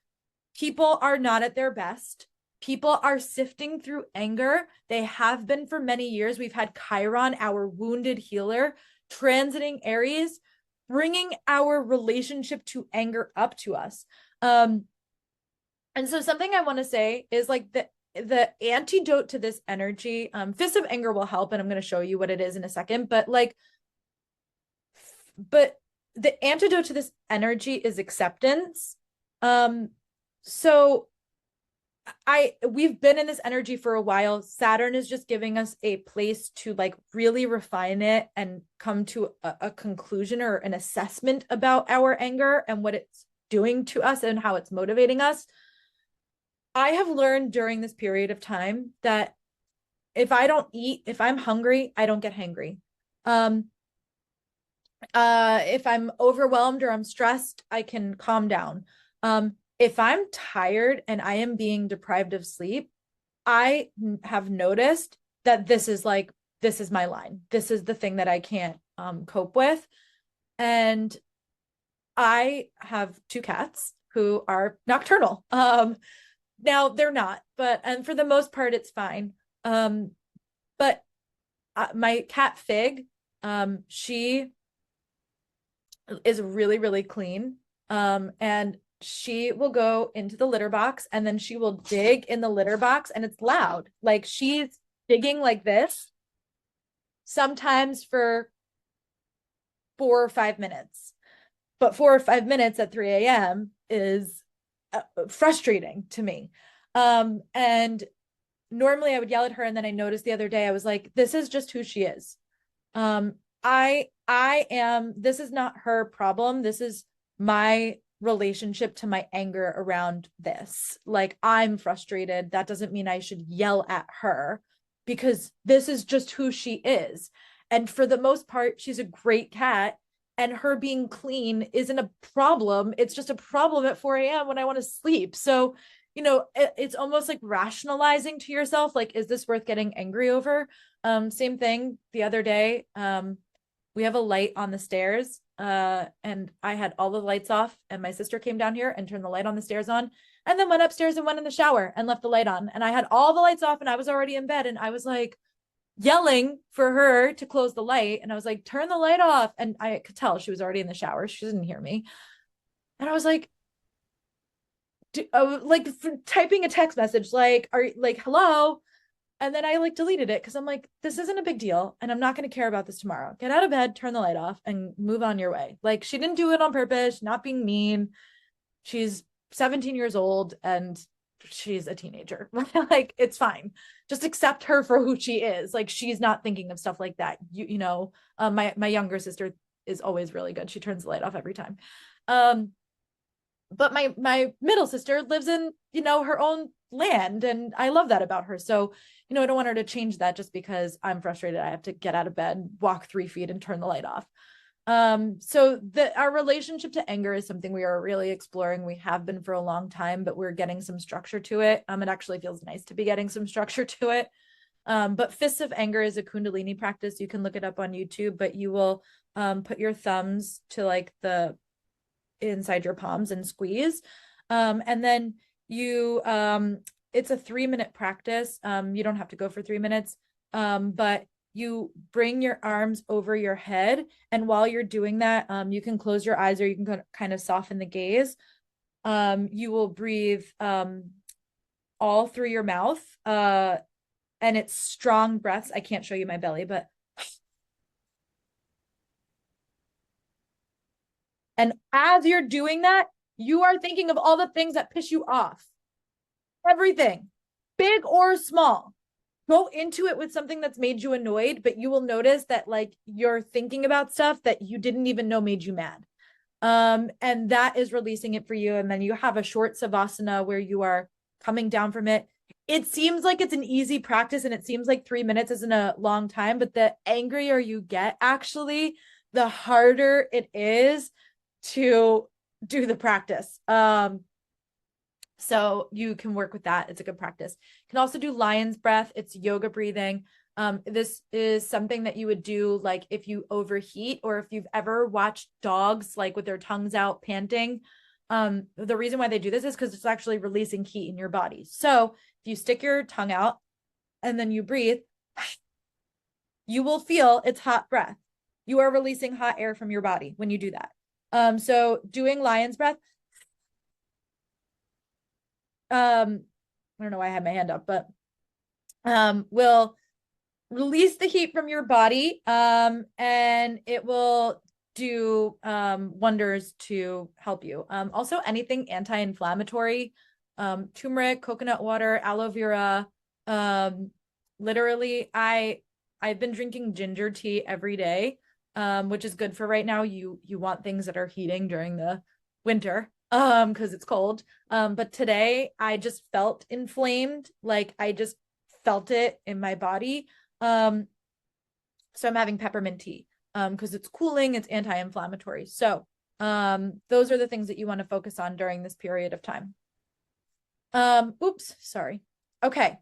People are not at their best. People are sifting through anger. They have been for many years. We've had Chiron, our wounded healer, transiting Aries, bringing our relationship to anger up to us. Um, and so something I want to say is like the antidote to this energy, fist of anger will help, and I'm going to show you what it is in a second. But the antidote to this energy is acceptance. Um, so we've been in this energy for a while. Saturn is just giving us a place to like really refine it and come to a conclusion or an assessment about our anger and what it's doing to us and how it's motivating us. I have learned during this period of time that if I don't eat, if I'm hungry, I don't get hangry. Um, if I'm overwhelmed or I'm stressed, I can calm down. If I'm tired and I am being deprived of sleep, I have noticed that this is my line. This is the thing that I can't cope with. And I have two cats who are nocturnal. Now they're not, but and for the most part it's fine. But my cat Fig, she is really, really clean. And she will go into the litter box and then she will dig in the litter box and it's loud. Like she's digging like this, sometimes for 4 or 5 minutes. But 4 or 5 minutes at 3 a.m. is frustrating to me. And normally I would yell at her. And then I noticed the other day, I was like, this is just who she is. I am, this is not her problem. This is my relationship to my anger around this. Like I'm frustrated. That doesn't mean I should yell at her because this is just who she is. And for the most part, she's a great cat. And her being clean isn't a problem. It's just a problem at 4 a.m. when I want to sleep. So, it's almost like rationalizing to yourself, like, is this worth getting angry over? Same thing the other day. We have a light on the stairs, and I had all the lights off, and my sister came down here and turned the light on the stairs on, and then went upstairs and went in the shower and left the light on. And I had all the lights off, and I was already in bed, and I was like yelling for her to close the light, and I was like, turn the light off, and I could tell she was already in the shower. She didn't hear me, and I was like, like typing a text message, like, are like, hello. And then I like deleted it because I'm like, this isn't a big deal. And I'm not going to care about this tomorrow. Get out of bed, turn the light off, and move on your way. Like, she didn't do it on purpose, not being mean. She's 17 years old and she's a teenager. Like, it's fine. Just accept her for who she is. Like, she's not thinking of stuff like that. My younger sister is always really good. She turns the light off every time. But my middle sister lives in her own land, and I love that about her. So I don't want her to change that just because I'm frustrated. I have to get out of bed, walk 3 feet, and turn the light off. So our relationship to anger is something we are really exploring. We have been for a long time, but we're getting some structure to it. It actually feels nice to be getting some structure to it. But Fists of Anger is a Kundalini practice. You can look it up on YouTube, but you will put your thumbs to like the inside your palms and squeeze. And then it's a 3-minute practice. You don't have to go for 3 minutes. But you bring your arms over your head. And while you're doing that, you can close your eyes or you can kind of soften the gaze. You will breathe all through your mouth. And it's strong breaths. I can't show you my belly, but and as you're doing that, you are thinking of all the things that piss you off. Everything, big or small. Go into it with something that's made you annoyed, but you will notice that like you're thinking about stuff that you didn't even know made you mad. And that is releasing it for you. And then you have a short savasana where you are coming down from it. It seems like it's an easy practice and it seems like 3 minutes isn't a long time, but the angrier you get, actually, the harder it is to do the practice. So you can work with that. It's a good practice. You can also do lion's breath. It's yoga breathing. This is something that you would do like if you overheat, or if you've ever watched dogs like with their tongues out panting. The reason why they do this is because it's actually releasing heat in your body. So if you stick your tongue out and then you breathe, you will feel it's hot breath. You are releasing hot air from your body when you do that. So doing lion's breath, I don't know why I had my hand up, but will release the heat from your body, and it will do wonders to help you. Also, anything anti-inflammatory, turmeric, coconut water, aloe vera. Literally, I've been drinking ginger tea every day, which is good for right now. You want things that are heating during the winter, because it's cold. But today I just felt inflamed, like I just felt it in my body. So I'm having peppermint tea because it's cooling, it's anti-inflammatory. So those are the things that you want to focus on during this period of time. Oops, sorry. Okay.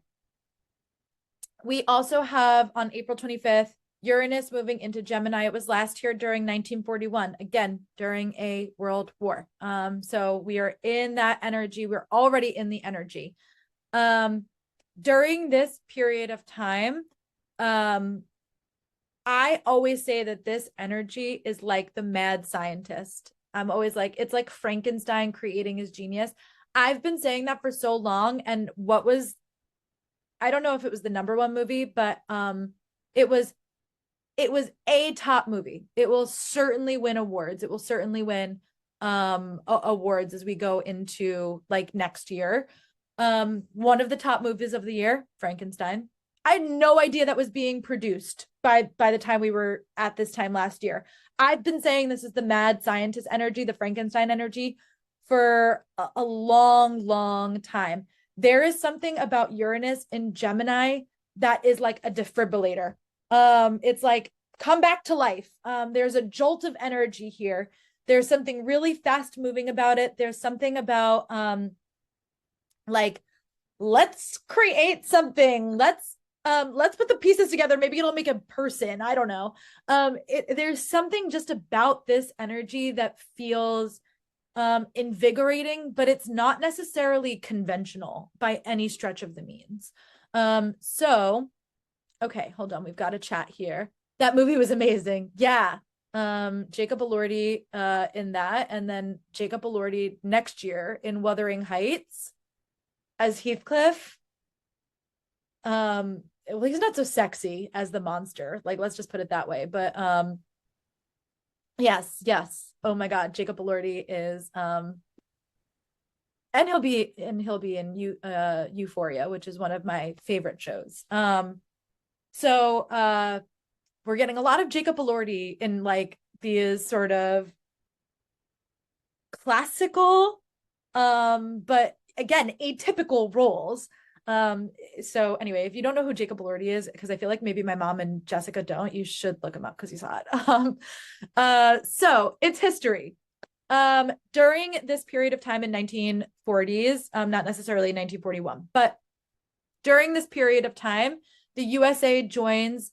We also have on April 25th, Uranus moving into Gemini. It was last here during 1941, again, during a world war. So we are in that energy. We're already in the energy. During this period of time, I always say that this energy is like the mad scientist. I'm always like, it's like Frankenstein creating his genius. I've been saying that for so long. And I don't know if it was the number one movie, but it was a top movie. It will certainly win awards. It will certainly win awards as we go into like next year. One of the top movies of the year, Frankenstein. I had no idea that was being produced by the time we were at this time last year. I've been saying this is the mad scientist energy, the Frankenstein energy, for a long, long time. There is something about Uranus in Gemini that is like a defibrillator. It's like come back to life. There's a jolt of energy here. There's something really fast moving about it. There's something about like let's create something. Let's put the pieces together. Maybe it'll make a person. I don't know. There's something just about this energy that feels invigorating, but it's not necessarily conventional by any stretch of the means. So okay, hold on. We've got a chat here. That movie was amazing. Yeah. Jacob Elordi in that, and then Jacob Elordi next year in Wuthering Heights as Heathcliff. Well, he's not so sexy as the monster. Like, let's just put it that way. But yes. Oh my God, Jacob Elordi is and he'll be in Euphoria, which is one of my favorite shows. So we're getting a lot of Jacob Elordi in like these sort of classical, but again, atypical roles. So anyway, if you don't know who Jacob Elordi is, because I feel like maybe my mom and Jessica don't, you should look him up because he's hot. So it's history. During this period of time in 1940s, not necessarily 1941, but during this period of time, the USA joins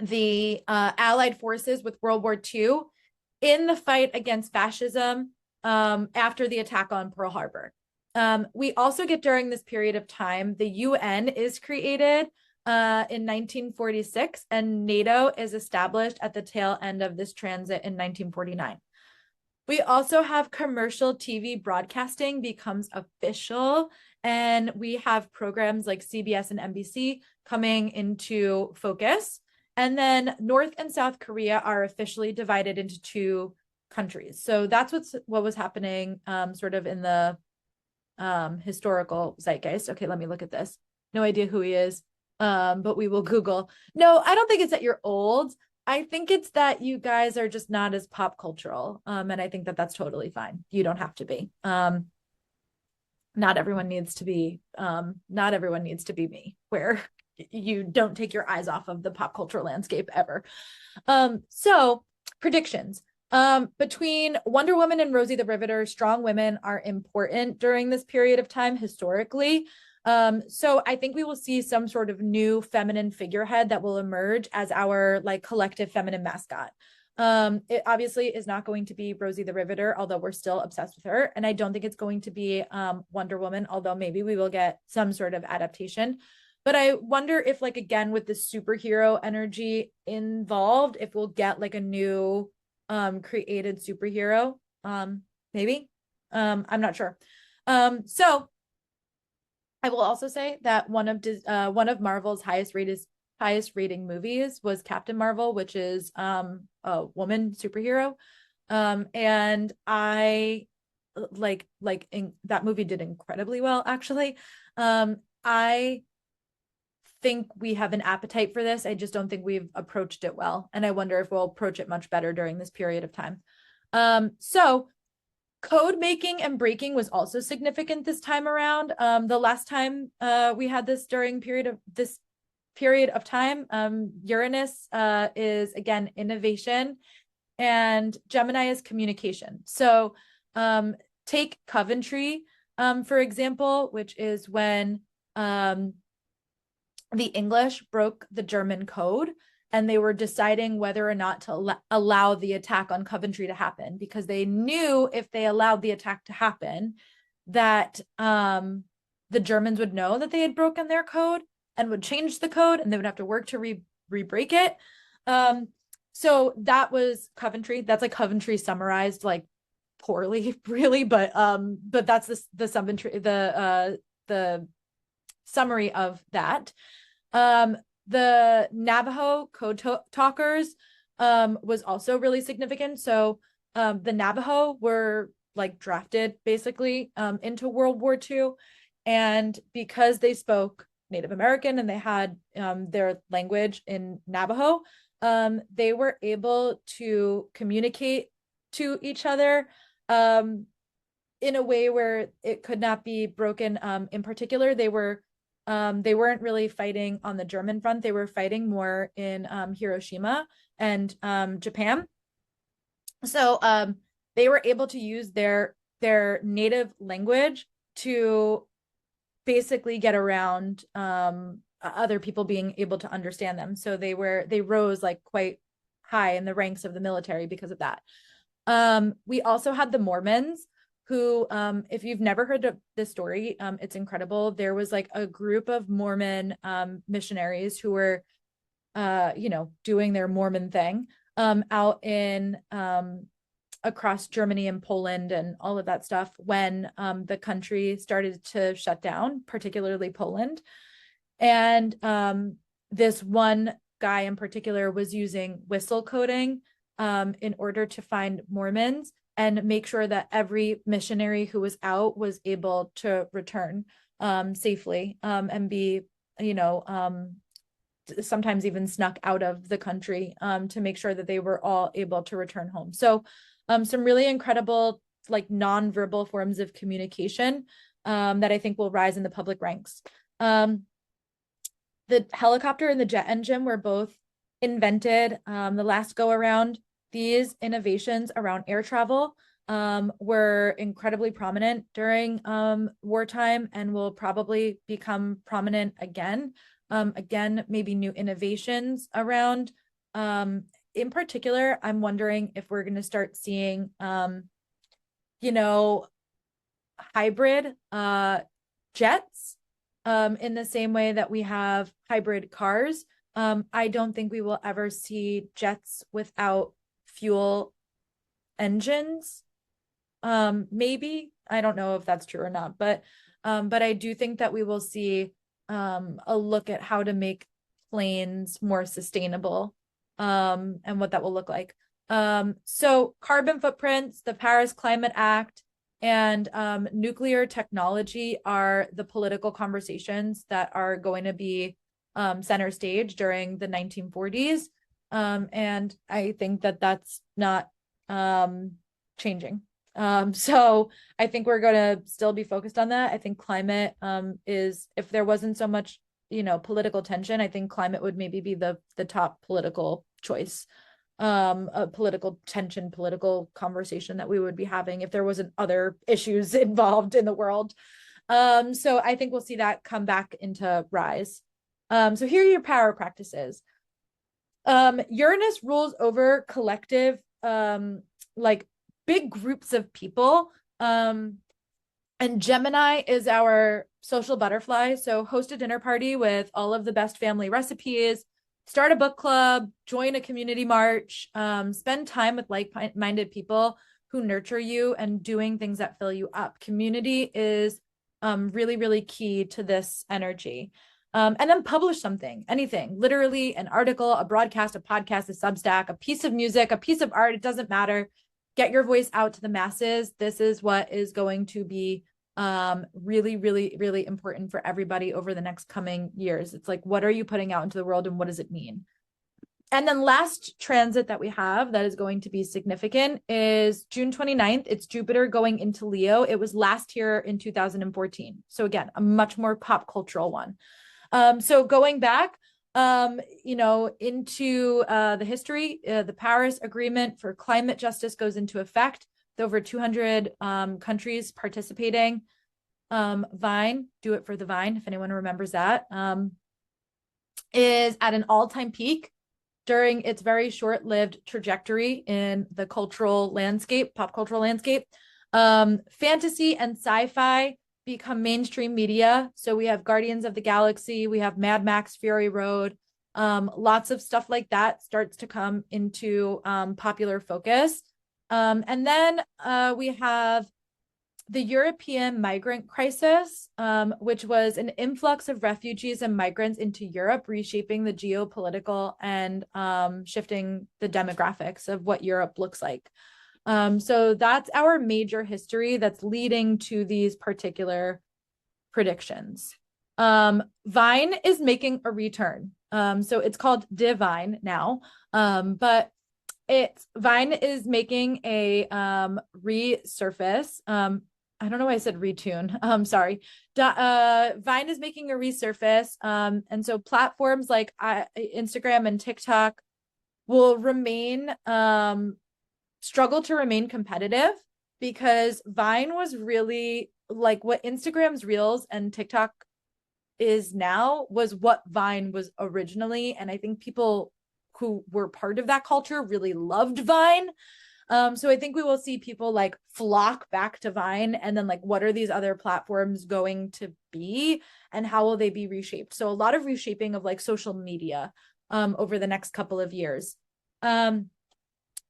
the Allied forces with World War II in the fight against fascism after the attack on Pearl Harbor. We also get during this period of time, the UN is created in 1946, and NATO is established at the tail end of this transit in 1949. We also have commercial TV broadcasting becomes official, and we have programs like CBS and NBC coming into focus. And then North and South Korea are officially divided into two countries. So that's what was happening sort of in the historical zeitgeist. Okay, let me look at this. No idea who he is, but we will Google. No, I don't think it's that you're old. I think it's that you guys are just not as pop cultural. And I think that that's totally fine. You don't have to be. Not everyone needs to be me, where you don't take your eyes off of the pop culture landscape ever. So predictions. Between Wonder Woman and Rosie the Riveter, strong women are important during this period of time historically. So I think we will see some sort of new feminine figurehead that will emerge as our like collective feminine mascot. It obviously is not going to be Rosie the Riveter, although we're still obsessed with her. And I don't think it's going to be Wonder Woman, although maybe we will get some sort of adaptation. But I wonder if, like, again, with the superhero energy involved, if we'll get like a new created superhero. Maybe. I'm not sure. So I will also say that one of Marvel's highest rating movies was Captain Marvel, which is a woman superhero. And I that movie did incredibly well, actually. I think we have an appetite for this. I just don't think we've approached it well. And I wonder if we'll approach it much better during this period of time. So code making and breaking was also significant this time around. The last time we had this during this period of time, Uranus is again innovation, and Gemini is communication. So take Coventry, for example, which is when the English broke the German code and they were deciding whether or not to allow the attack on Coventry to happen, because they knew if they allowed the attack to happen that the Germans would know that they had broken their code and would change the code, and they would have to work to re-break it. So that was Coventry. That's like Coventry summarized like poorly, really, but that's the summary of that. The Navajo code talkers was also really significant. So the Navajo were like drafted basically into World War II. And because they spoke Native American and they had their language in Navajo, they were able to communicate to each other in a way where it could not be broken. In particular, they weren't really fighting on the German front. They were fighting more in Hiroshima and Japan. So they were able to use their native language to basically get around other people being able to understand them. So they rose like quite high in the ranks of the military because of that. We also had the Mormons, who, if you've never heard of this story, it's incredible. There was like a group of Mormon missionaries who were, doing their Mormon thing out in across Germany and Poland and all of that stuff when the country started to shut down, particularly Poland. And this one guy in particular was using whistle coding in order to find Mormons and make sure that every missionary who was out was able to return safely and be, sometimes even snuck out of the country to make sure that they were all able to return home. So some really incredible, like nonverbal forms of communication that I think will rise in the public ranks. The helicopter and the jet engine were both invented the last go around. These innovations around air travel were incredibly prominent during wartime and will probably become prominent again. Again, maybe new innovations around. In particular, I'm wondering if we're going to start seeing, hybrid jets in the same way that we have hybrid cars. I don't think we will ever see jets without fuel engines. Maybe, I don't know if that's true or not, but I do think that we will see a look at how to make planes more sustainable and what that will look like. So carbon footprints, the Paris Climate Act, and nuclear technology are the political conversations that are going to be center stage during the 1940s. And I think that that's not changing. So I think we're going to still be focused on that. I think climate is, if there wasn't so much, political tension, I think climate would maybe be the top political choice a political tension, political conversation that we would be having if there wasn't other issues involved in the world. So I think we'll see that come back into rise. So here are your power practices. Uranus rules over collective, like big groups of people. And Gemini is our social butterfly. So host a dinner party with all of the best family recipes, start a book club, join a community march, spend time with like-minded people who nurture you and doing things that fill you up. Community is really, really key to this energy. And then publish something, anything, literally an article, a broadcast, a podcast, a Substack, a piece of music, a piece of art. It doesn't matter. Get your voice out to the masses. This is what is going to be really, really, really important for everybody over the next coming years. It's like, what are you putting out into the world and what does it mean? And then last transit that we have that is going to be significant is June 29th. It's Jupiter going into Leo. It was last year in 2014. So again, a much more pop cultural one. So going back, into the history, the Paris Agreement for climate justice goes into effect with over 200 countries participating. Vine, do it for the Vine, if anyone remembers that, is at an all-time peak during its very short-lived trajectory in the cultural landscape, pop cultural landscape. Fantasy and sci-fi become mainstream media. So we have Guardians of the Galaxy, we have Mad Max Fury Road, lots of stuff like that starts to come into popular focus. And then we have the European migrant crisis, which was an influx of refugees and migrants into Europe, reshaping the geopolitical and shifting the demographics of what Europe looks like. So that's our major history that's leading to these particular predictions. Vine is making a return. So it's called Divine now, but Vine is making a resurface. I don't know why I said retune. Sorry. Vine is making a resurface. And so platforms like Instagram and TikTok will remain struggle to remain competitive because Vine was really like what Instagram's Reels and TikTok is now was what Vine was originally. And I think people who were part of that culture really loved Vine. So I think we will see people like flock back to Vine and then like, what are these other platforms going to be and how will they be reshaped? So a lot of reshaping of like social media over the next couple of years.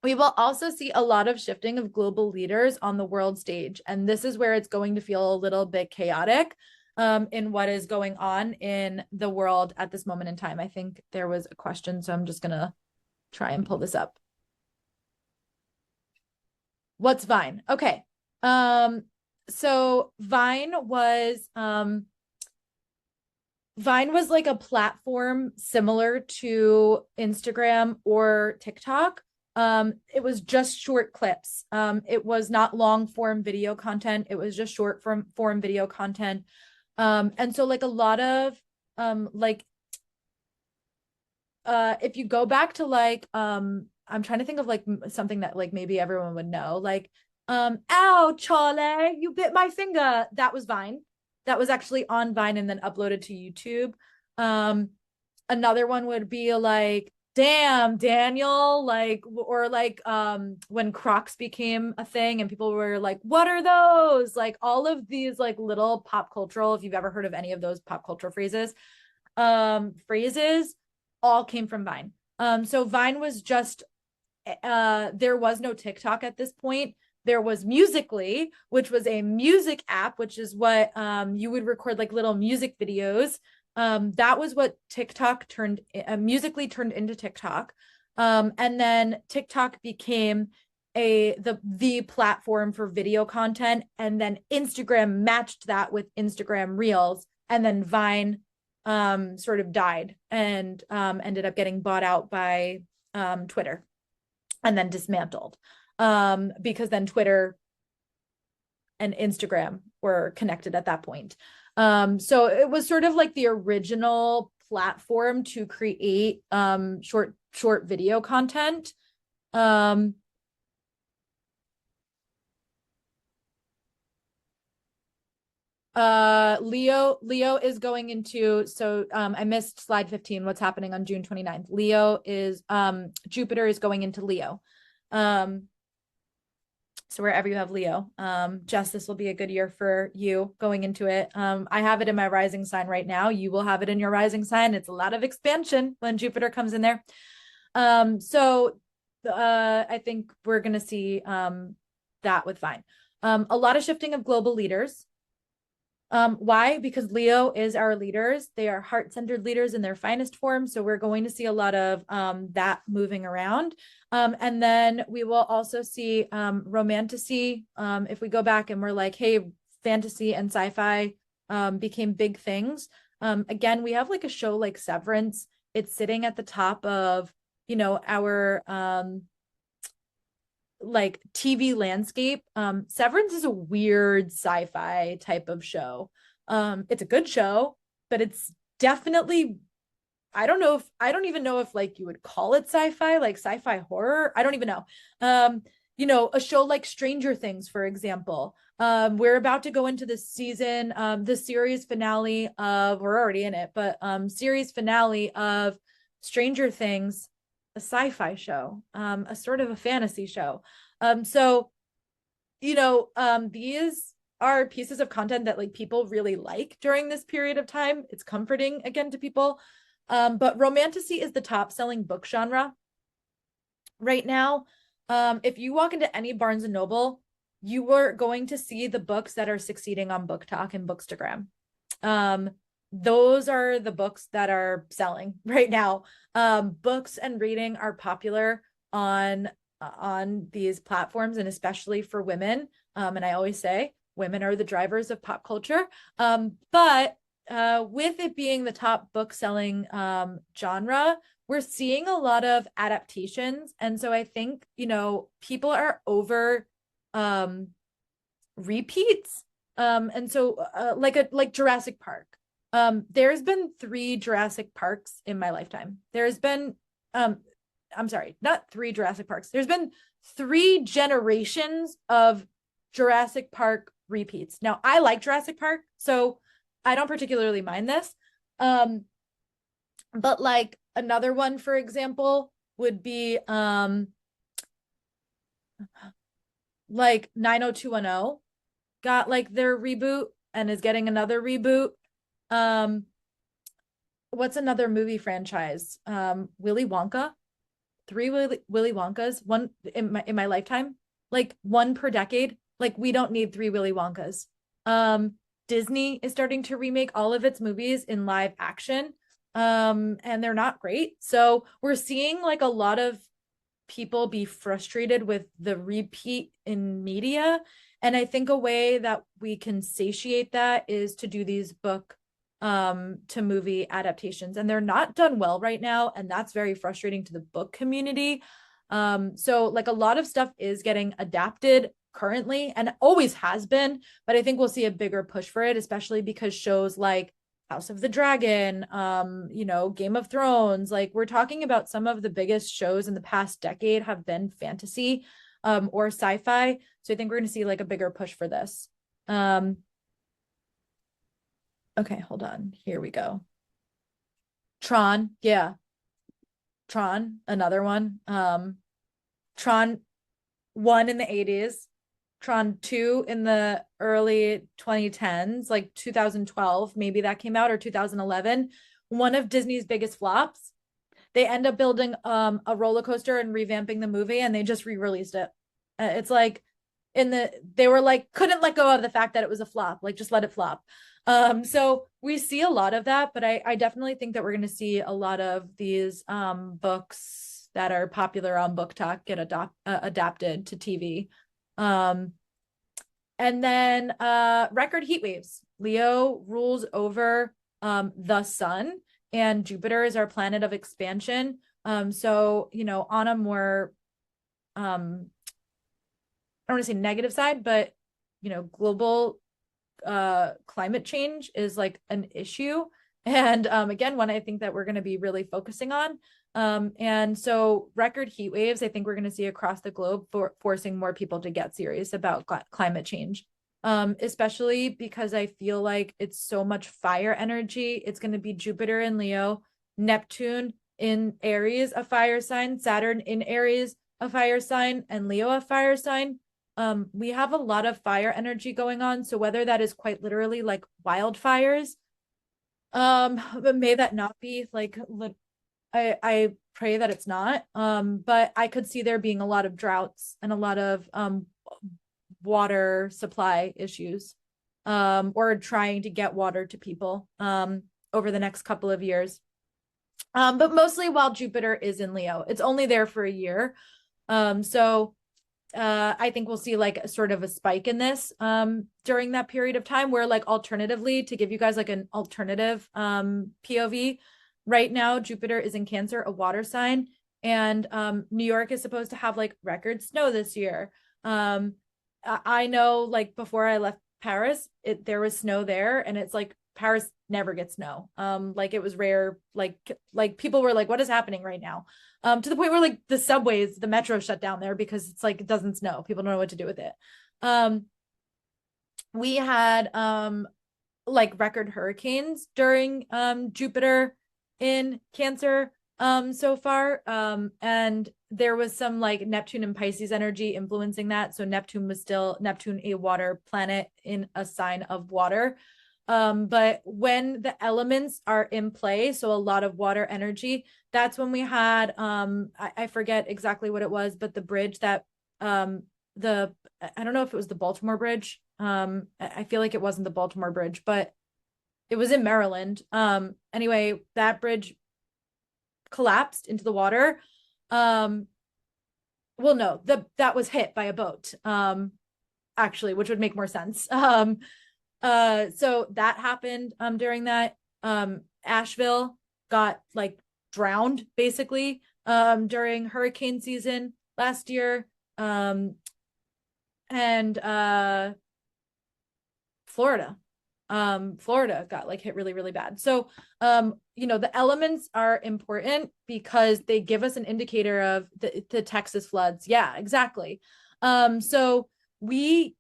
We will also see a lot of shifting of global leaders on the world stage. And this is where it's going to feel a little bit chaotic in what is going on in the world at this moment in time. I think there was a question, so I'm just going to try and pull this up. What's Vine? Okay. So Vine was like a platform similar to Instagram or TikTok. It was just short clips. It was not long form video content. It was just short form video content. And so like a lot of if you go back to like I'm trying to think of like something that like maybe everyone would know, like ow Charlie, you bit my finger. That was Vine. That was actually on Vine and then uploaded to YouTube. Another one would be like, damn Daniel, like, or like when Crocs became a thing and people were like, what are those? Like all of these like little pop cultural, if you've ever heard of any of those pop culture phrases all came from Vine. So Vine was just there was no TikTok at this point. There was Musically, which was a music app, which is what you would record like little music videos. That was what TikTok Musically turned into TikTok. And then TikTok became the platform for video content. And then Instagram matched that with Instagram Reels. And then Vine sort of died and ended up getting bought out by Twitter and then dismantled because then Twitter and Instagram were connected at that point. So it was sort of like the original platform to create short video content. Um, Leo is going into, so I missed slide 15. What's happening on June 29th? Leo is Jupiter is going into Leo. Um, so wherever you have Leo, Jess, this will be a good year for you going into it. I have it in my rising sign right now. You will have it in your rising sign. It's a lot of expansion when Jupiter comes in there. So I think we're gonna see that with Vine. A lot of shifting of global leaders. Why? Because Leo is our leaders. They are heart-centered leaders in their finest form. So we're going to see a lot of that moving around. And then we will also see romantasy. If we go back and we're like, hey, fantasy and sci-fi became big things. Again, we have like a show like Severance. It's sitting at the top of, our like TV landscape. Severance is a weird sci-fi type of show. It's a good show, but it's definitely, I don't even know if like you would call it sci-fi, like sci-fi horror. I don't even know. A show like Stranger Things, for example. We're about to go into the season, the series finale of, we're already in it, but series finale of Stranger Things, a sci-fi show, a sort of a fantasy show. So these are pieces of content that like people really like during this period of time. It's comforting again to people. But romantasy is the top selling book genre right now. If you walk into any Barnes and Noble, you are going to see the books that are succeeding on Book Talk and Bookstagram. Um, those are the books that are selling right now. Books and reading are popular on these platforms, and especially for women. And I always say women are the drivers of pop culture. But with it being the top book selling genre, we're seeing a lot of adaptations. And so I think, people are over repeats. And so like Jurassic Park. There's been 3 Jurassic Parks in my lifetime. There's been I'm sorry, not 3 Jurassic Parks. There's been 3 generations of Jurassic Park repeats. Now, I like Jurassic Park, so I don't particularly mind this. But like another one, for example, would be like 90210 got like their reboot and is getting another reboot. Um, what's another movie franchise? Willy Wonka. 3 Willy Wonkas, one in my lifetime, like one per decade. Like we don't need 3 Willy Wonkas. Um, Disney is starting to remake all of its movies in live action. And they're not great. So we're seeing like a lot of people be frustrated with the repeat in media. And I think a way that we can satiate that is to do these book to movie adaptations, and they're not done well right now, and that's very frustrating to the book community. So like a lot of stuff is getting adapted currently and always has been, but I think we'll see a bigger push for it, especially because shows like House of the Dragon, Game of Thrones, like we're talking about some of the biggest shows in the past decade have been fantasy or sci-fi. So I think we're going to see like a bigger push for this. Okay, hold on. Here we go. Tron, yeah. Tron, another one. Tron 1 in the 80s, Tron 2 in the early 2010s, like 2012, maybe that came out, or 2011. One of Disney's biggest flops. They end up building a roller coaster and revamping the movie, and they just re-released it. It's like they were like couldn't let go of the fact that it was a flop, like just let it flop. So we see a lot of that, but I definitely think that we're going to see a lot of these books that are popular on Book Talk get adapted to TV. Um, and then record heat waves. Leo rules over the sun, and Jupiter is our planet of expansion. So, on a more I don't want to say negative side, but global climate change is like an issue. And again, one I think that we're going to be really focusing on. And so record heat waves, I think we're going to see across the globe, forcing more people to get serious about climate change. Especially because I feel like it's so much fire energy. It's going to be Jupiter in Leo, Neptune in Aries, a fire sign, Saturn in Aries, a fire sign, and Leo, a fire sign. We have a lot of fire energy going on. So whether that is quite literally like wildfires, but may that not be like, I pray that it's not. But I could see there being a lot of droughts and a lot of water supply issues, or trying to get water to people over the next couple of years. But mostly while Jupiter is in Leo, it's only there for a year. So I think we'll see like a sort of a spike in this during that period of time, where like alternatively, to give you guys like an alternative POV, right now Jupiter is in Cancer, a water sign, and New York is supposed to have like record snow this year. I know like before I left Paris, there was snow there, and it's like Paris never gets snow. Like it was rare. Like people were like, "What is happening right now?" To the point where like the subways, the metro shut down there because it's like it doesn't snow. People don't know what to do with it. Um, we had like record hurricanes during Jupiter in Cancer so far. And there was some like Neptune and Pisces energy influencing that. So Neptune, a water planet in a sign of water. But when the elements are in play, so a lot of water energy, that's when we had I forget exactly what it was, but the bridge that the I don't know if it was the Baltimore Bridge. I feel like it wasn't the Baltimore Bridge, but it was in Maryland. Anyway, that bridge collapsed into the water. Um, well, no, that was hit by a boat. Actually, which would make more sense. So that happened during that. Asheville got like drowned basically during hurricane season last year. And Florida. Florida got like hit really, really bad. So, the elements are important because they give us an indicator of the Texas floods. Yeah, exactly. So we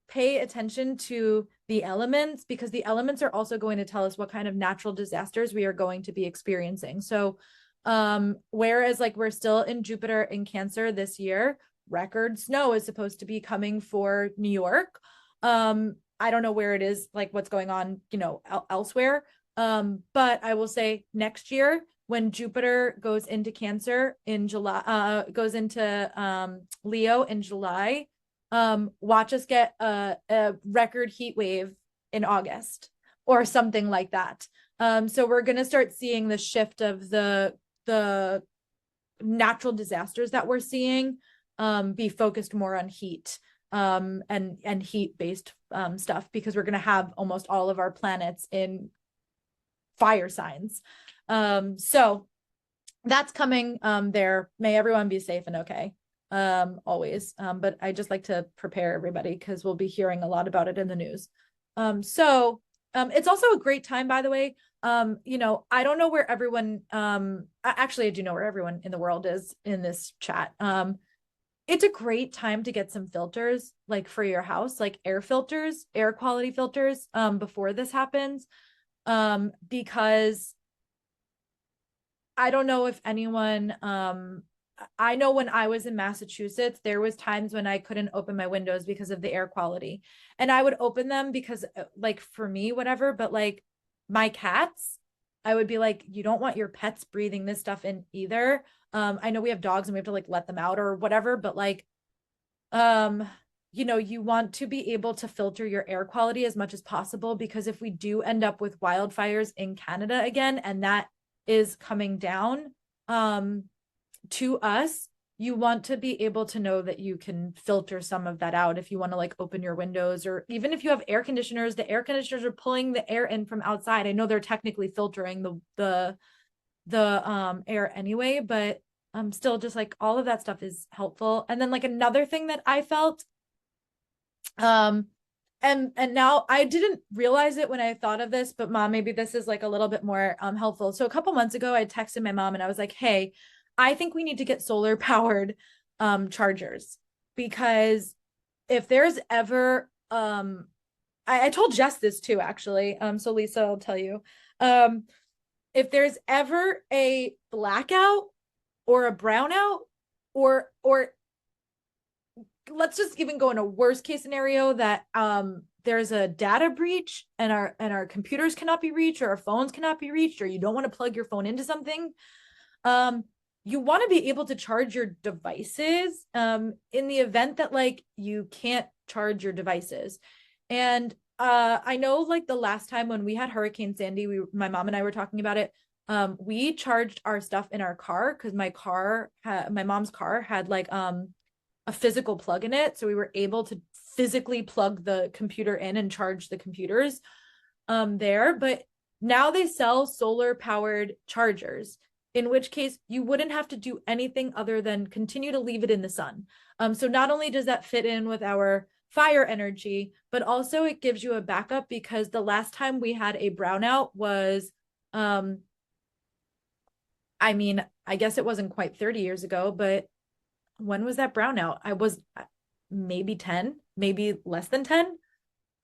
pay attention to the elements because the elements are also going to tell us what kind of natural disasters we are going to be experiencing. So, whereas like we're still in Jupiter in Cancer this year, record snow is supposed to be coming for New York. I don't know where it is, like what's going on, elsewhere. But I will say next year when Jupiter goes into Cancer in July, goes into Leo in July, watch us get a record heat wave in August or something like that. So we're gonna start seeing the shift of the natural disasters that we're seeing be focused more on heat and heat based stuff, because we're going to have almost all of our planets in fire signs. So that's coming there. May everyone be safe and okay always. But I just like to prepare everybody because we'll be hearing a lot about it in the news. So it's also a great time, by the way. I don't know where everyone actually I do know where everyone in the world is in this chat. It's a great time to get some filters like for your house, like air filters, air quality filters before this happens. Because I don't know if anyone I know when I was in Massachusetts, there was times when I couldn't open my windows because of the air quality. And I would open them because like for me, whatever, but like my cats, I would be like, you don't want your pets breathing this stuff in either. I know we have dogs and we have to like let them out or whatever, but like um you want to be able to filter your air quality as much as possible, because if we do end up with wildfires in Canada again and that is coming down to us, you want to be able to know that you can filter some of that out. If you want to like open your windows, or even if you have air conditioners, the air conditioners are pulling the air in from outside. I know they're technically filtering the air anyway, but still just like all of that stuff is helpful. And then like another thing that I felt and now I didn't realize it when I thought of this, but mom, maybe this is like a little bit more helpful. So a couple months ago, I texted my mom and I was like, "Hey, I think we need to get solar powered chargers because if there's ever I told Jess this too, actually. So Lisa, I'll tell you. Um, if there's ever a blackout or a brownout, or let's just even go in a worst case scenario that there's a data breach and our computers cannot be reached or our phones cannot be reached, or you don't want to plug your phone into something, um you want to be able to charge your devices in the event that like you can't charge your devices. And I know like the last time when we had Hurricane Sandy, my mom and I were talking about it. We charged our stuff in our car because my mom's car had like a physical plug in it, so we were able to physically plug the computer in and charge the computers there. But now they sell solar powered chargers, in which case you wouldn't have to do anything other than continue to leave it in the sun. So not only does that fit in with our fire energy, but also it gives you a backup because the last time we had a brownout was, um, I mean, I guess it wasn't quite 30 years ago, but when was that brownout? I was maybe 10, maybe less than 10.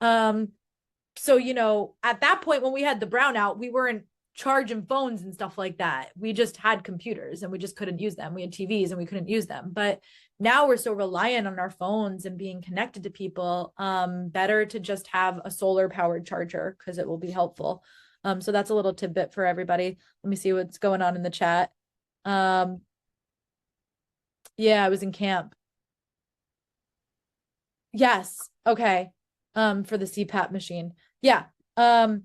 Um, so at that point when we had the brownout, we weren't charging phones and stuff like that. We just had computers and we just couldn't use them. We had TVs and we couldn't use them. But now we're so reliant on our phones and being connected to people. Better to just have a solar powered charger because it will be helpful. So that's a little tidbit for everybody. Let me see what's going on in the chat. Um, yeah, I was in camp. Yes. Okay. For the CPAP machine. Yeah. Um,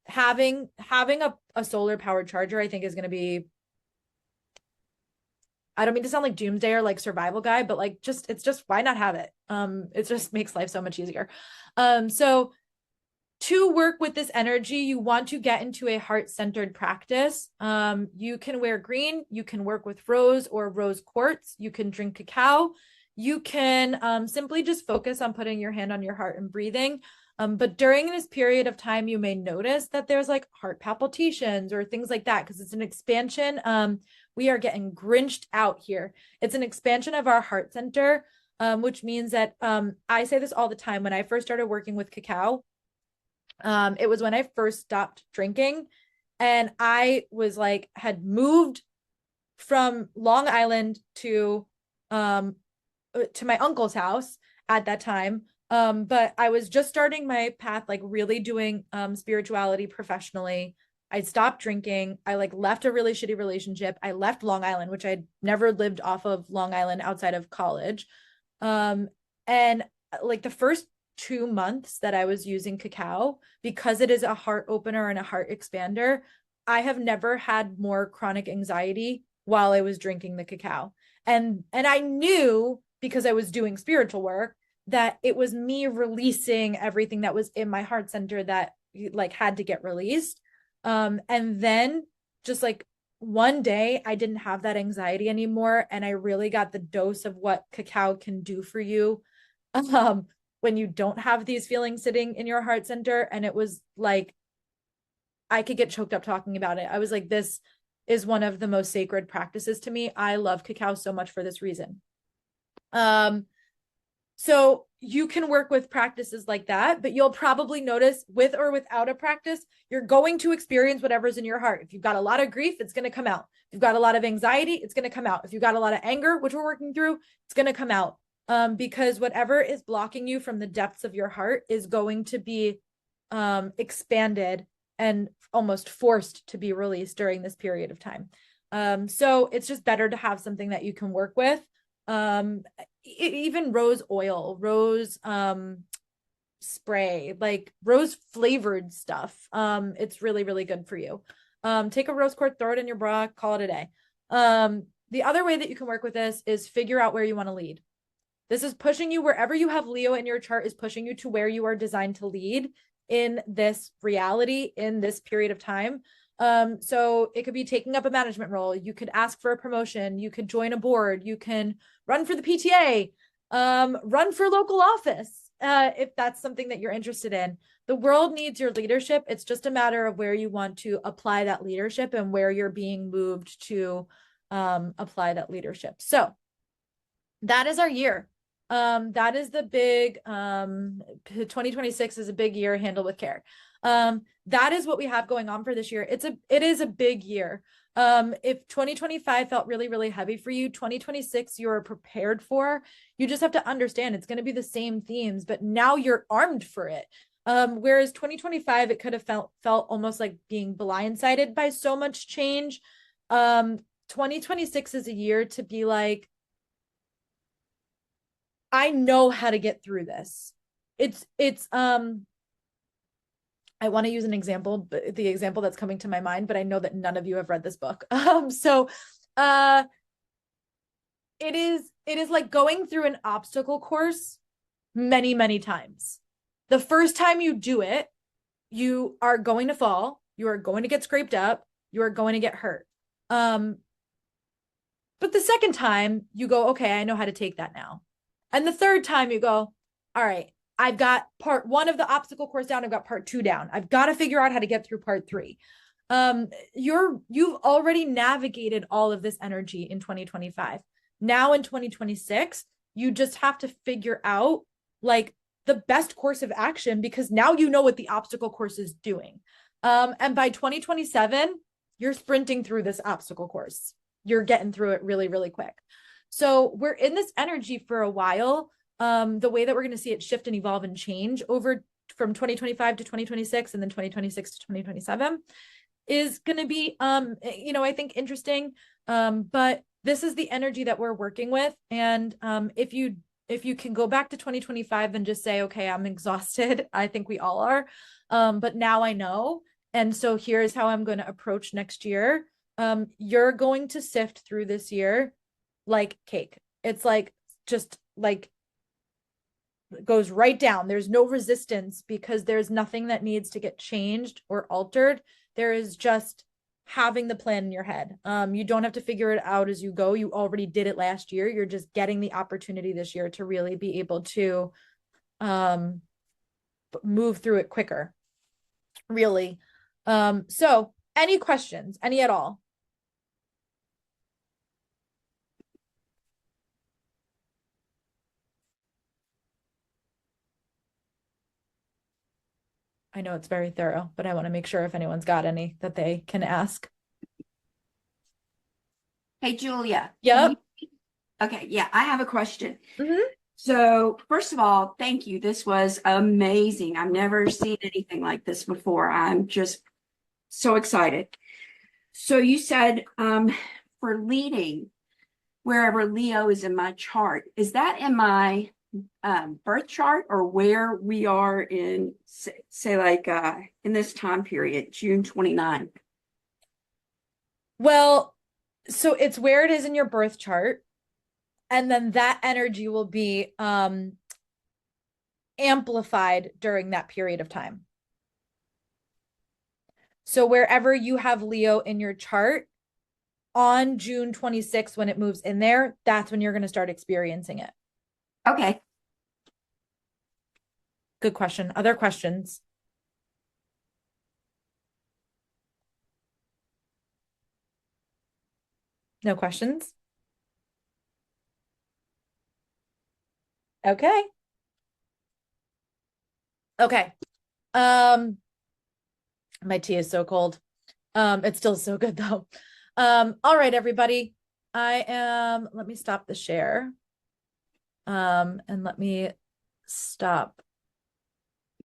having a solar powered charger, I think is gonna be, I don't mean to sound like doomsday or like survival guy, but like just it's just why not have it? It just makes life so much easier. So to work with this energy, you want to get into a heart-centered practice. You can wear green, you can work with rose or rose quartz, you can drink cacao, you can simply just focus on putting your hand on your heart and breathing. But during this period of time, you may notice that there's like heart palpitations or things like that because it's an expansion. We are getting grinched out here. It's an expansion of our heart center, which means that I say this all the time. When I first started working with cacao, it was when I first stopped drinking, and I was like, had moved from Long Island to my uncle's house at that time. But I was just starting my path, like really doing spirituality professionally. I stopped drinking. I like left a really shitty relationship. I left Long Island, which I'd never lived off of Long Island outside of college. Um, and like the first 2 months that I was using cacao, because it is a heart opener and a heart expander, I have never had more chronic anxiety while I was drinking the cacao. And I knew because I was doing spiritual work that it was me releasing everything that was in my heart center that like had to get released. And then just like one day I didn't have that anxiety anymore, and I really got the dose of what cacao can do for you when you don't have these feelings sitting in your heart center. And it was like I could get choked up talking about it. I was like, this is one of the most sacred practices to me. I love cacao so much for this reason. Um, so you can work with practices like that, but you'll probably notice with or without a practice, you're going to experience whatever's in your heart. If you've got a lot of grief, it's going to come out. If you've got a lot of anxiety, it's going to come out. If you've got a lot of anger, which we're working through, it's going to come out. Because whatever is blocking you from the depths of your heart is going to be expanded and almost forced to be released during this period of time. So it's just better to have something that you can work with. Even rose oil, rose spray, like rose flavored stuff. It's really, really good for you. Take a rose quartz, throw it in your bra, call it a day. The other way that you can work with this is figure out where you want to lead. This is pushing you wherever you have Leo in your chart, is pushing you to where you are designed to lead in this reality, in this period of time. So it could be taking up a management role. You could ask for a promotion. You could join a board. You can run for the PTA, run for local office. if that's something that you're interested in. The world needs your leadership. It's just a matter of where you want to apply that leadership and where you're being moved to apply that leadership. So that is our year. That is the big 2026 is a big year, handle with care. That is what we have going on for this year. It is a big year. If 2025 felt really, really heavy for you, 2026 you're prepared for. You just have to understand it's going to be the same themes, but now you're armed for it. Whereas 2025, it could have felt almost like being blindsided by so much change. 2026 is a year to be like, I know how to get through this. It's I want to use an example, but the example that's coming to my mind, but I know that none of you have read this book. So it is like going through an obstacle course many, many times. The first time you do it, you are going to fall, you are going to get scraped up, you are going to get hurt. But the second time you go, okay, I know how to take that now. And the third time you go, all right, I've got part one of the obstacle course down. I've got part two down. I've got to figure out how to get through part three. You've already navigated all of this energy in 2025. Now in 2026, you just have to figure out like the best course of action because now you know what the obstacle course is doing. And by 2027, you're sprinting through this obstacle course. You're getting through it really, really quick. So we're in this energy for a while. The way that we're going to see it shift and evolve and change over from 2025 to 2026 and then 2026 to 2027 is going to be, I think interesting. But this is the energy that we're working with. And if you can go back to 2025 and just say, okay, I'm exhausted. I think we all are. But now I know. And so here's how I'm going to approach next year. You're going to sift through this year like cake. It's like just like goes right down. There's no resistance because there's nothing that needs to get changed or altered. There is just having the plan in your head. You don't have to figure it out as you go. You already did it last year. You're just getting the opportunity this year to really be able to move through it quicker. Really. So any questions? Any at all? I know it's very thorough, but I want to make sure if anyone's got any that they can ask. Hey, Julia, can Yep. you? Okay, yeah, I have a question. Mm-hmm. So, first of all, thank you. This was amazing. I've never seen anything like this before. I'm just so excited. So, you said for leading, wherever Leo is in my chart, is that in my birth chart or where we are in, say like in this time period, June 29? Well, so it's where it is in your birth chart, and then that energy will be amplified during that period of time. So wherever you have Leo in your chart on June 26th, when it moves in there, that's when you're going to start experiencing it. Okay. Good question. Other questions? No questions? Okay. Okay. My tea is so cold. It's still so good though. All right, everybody. Let me stop the share. And let me stop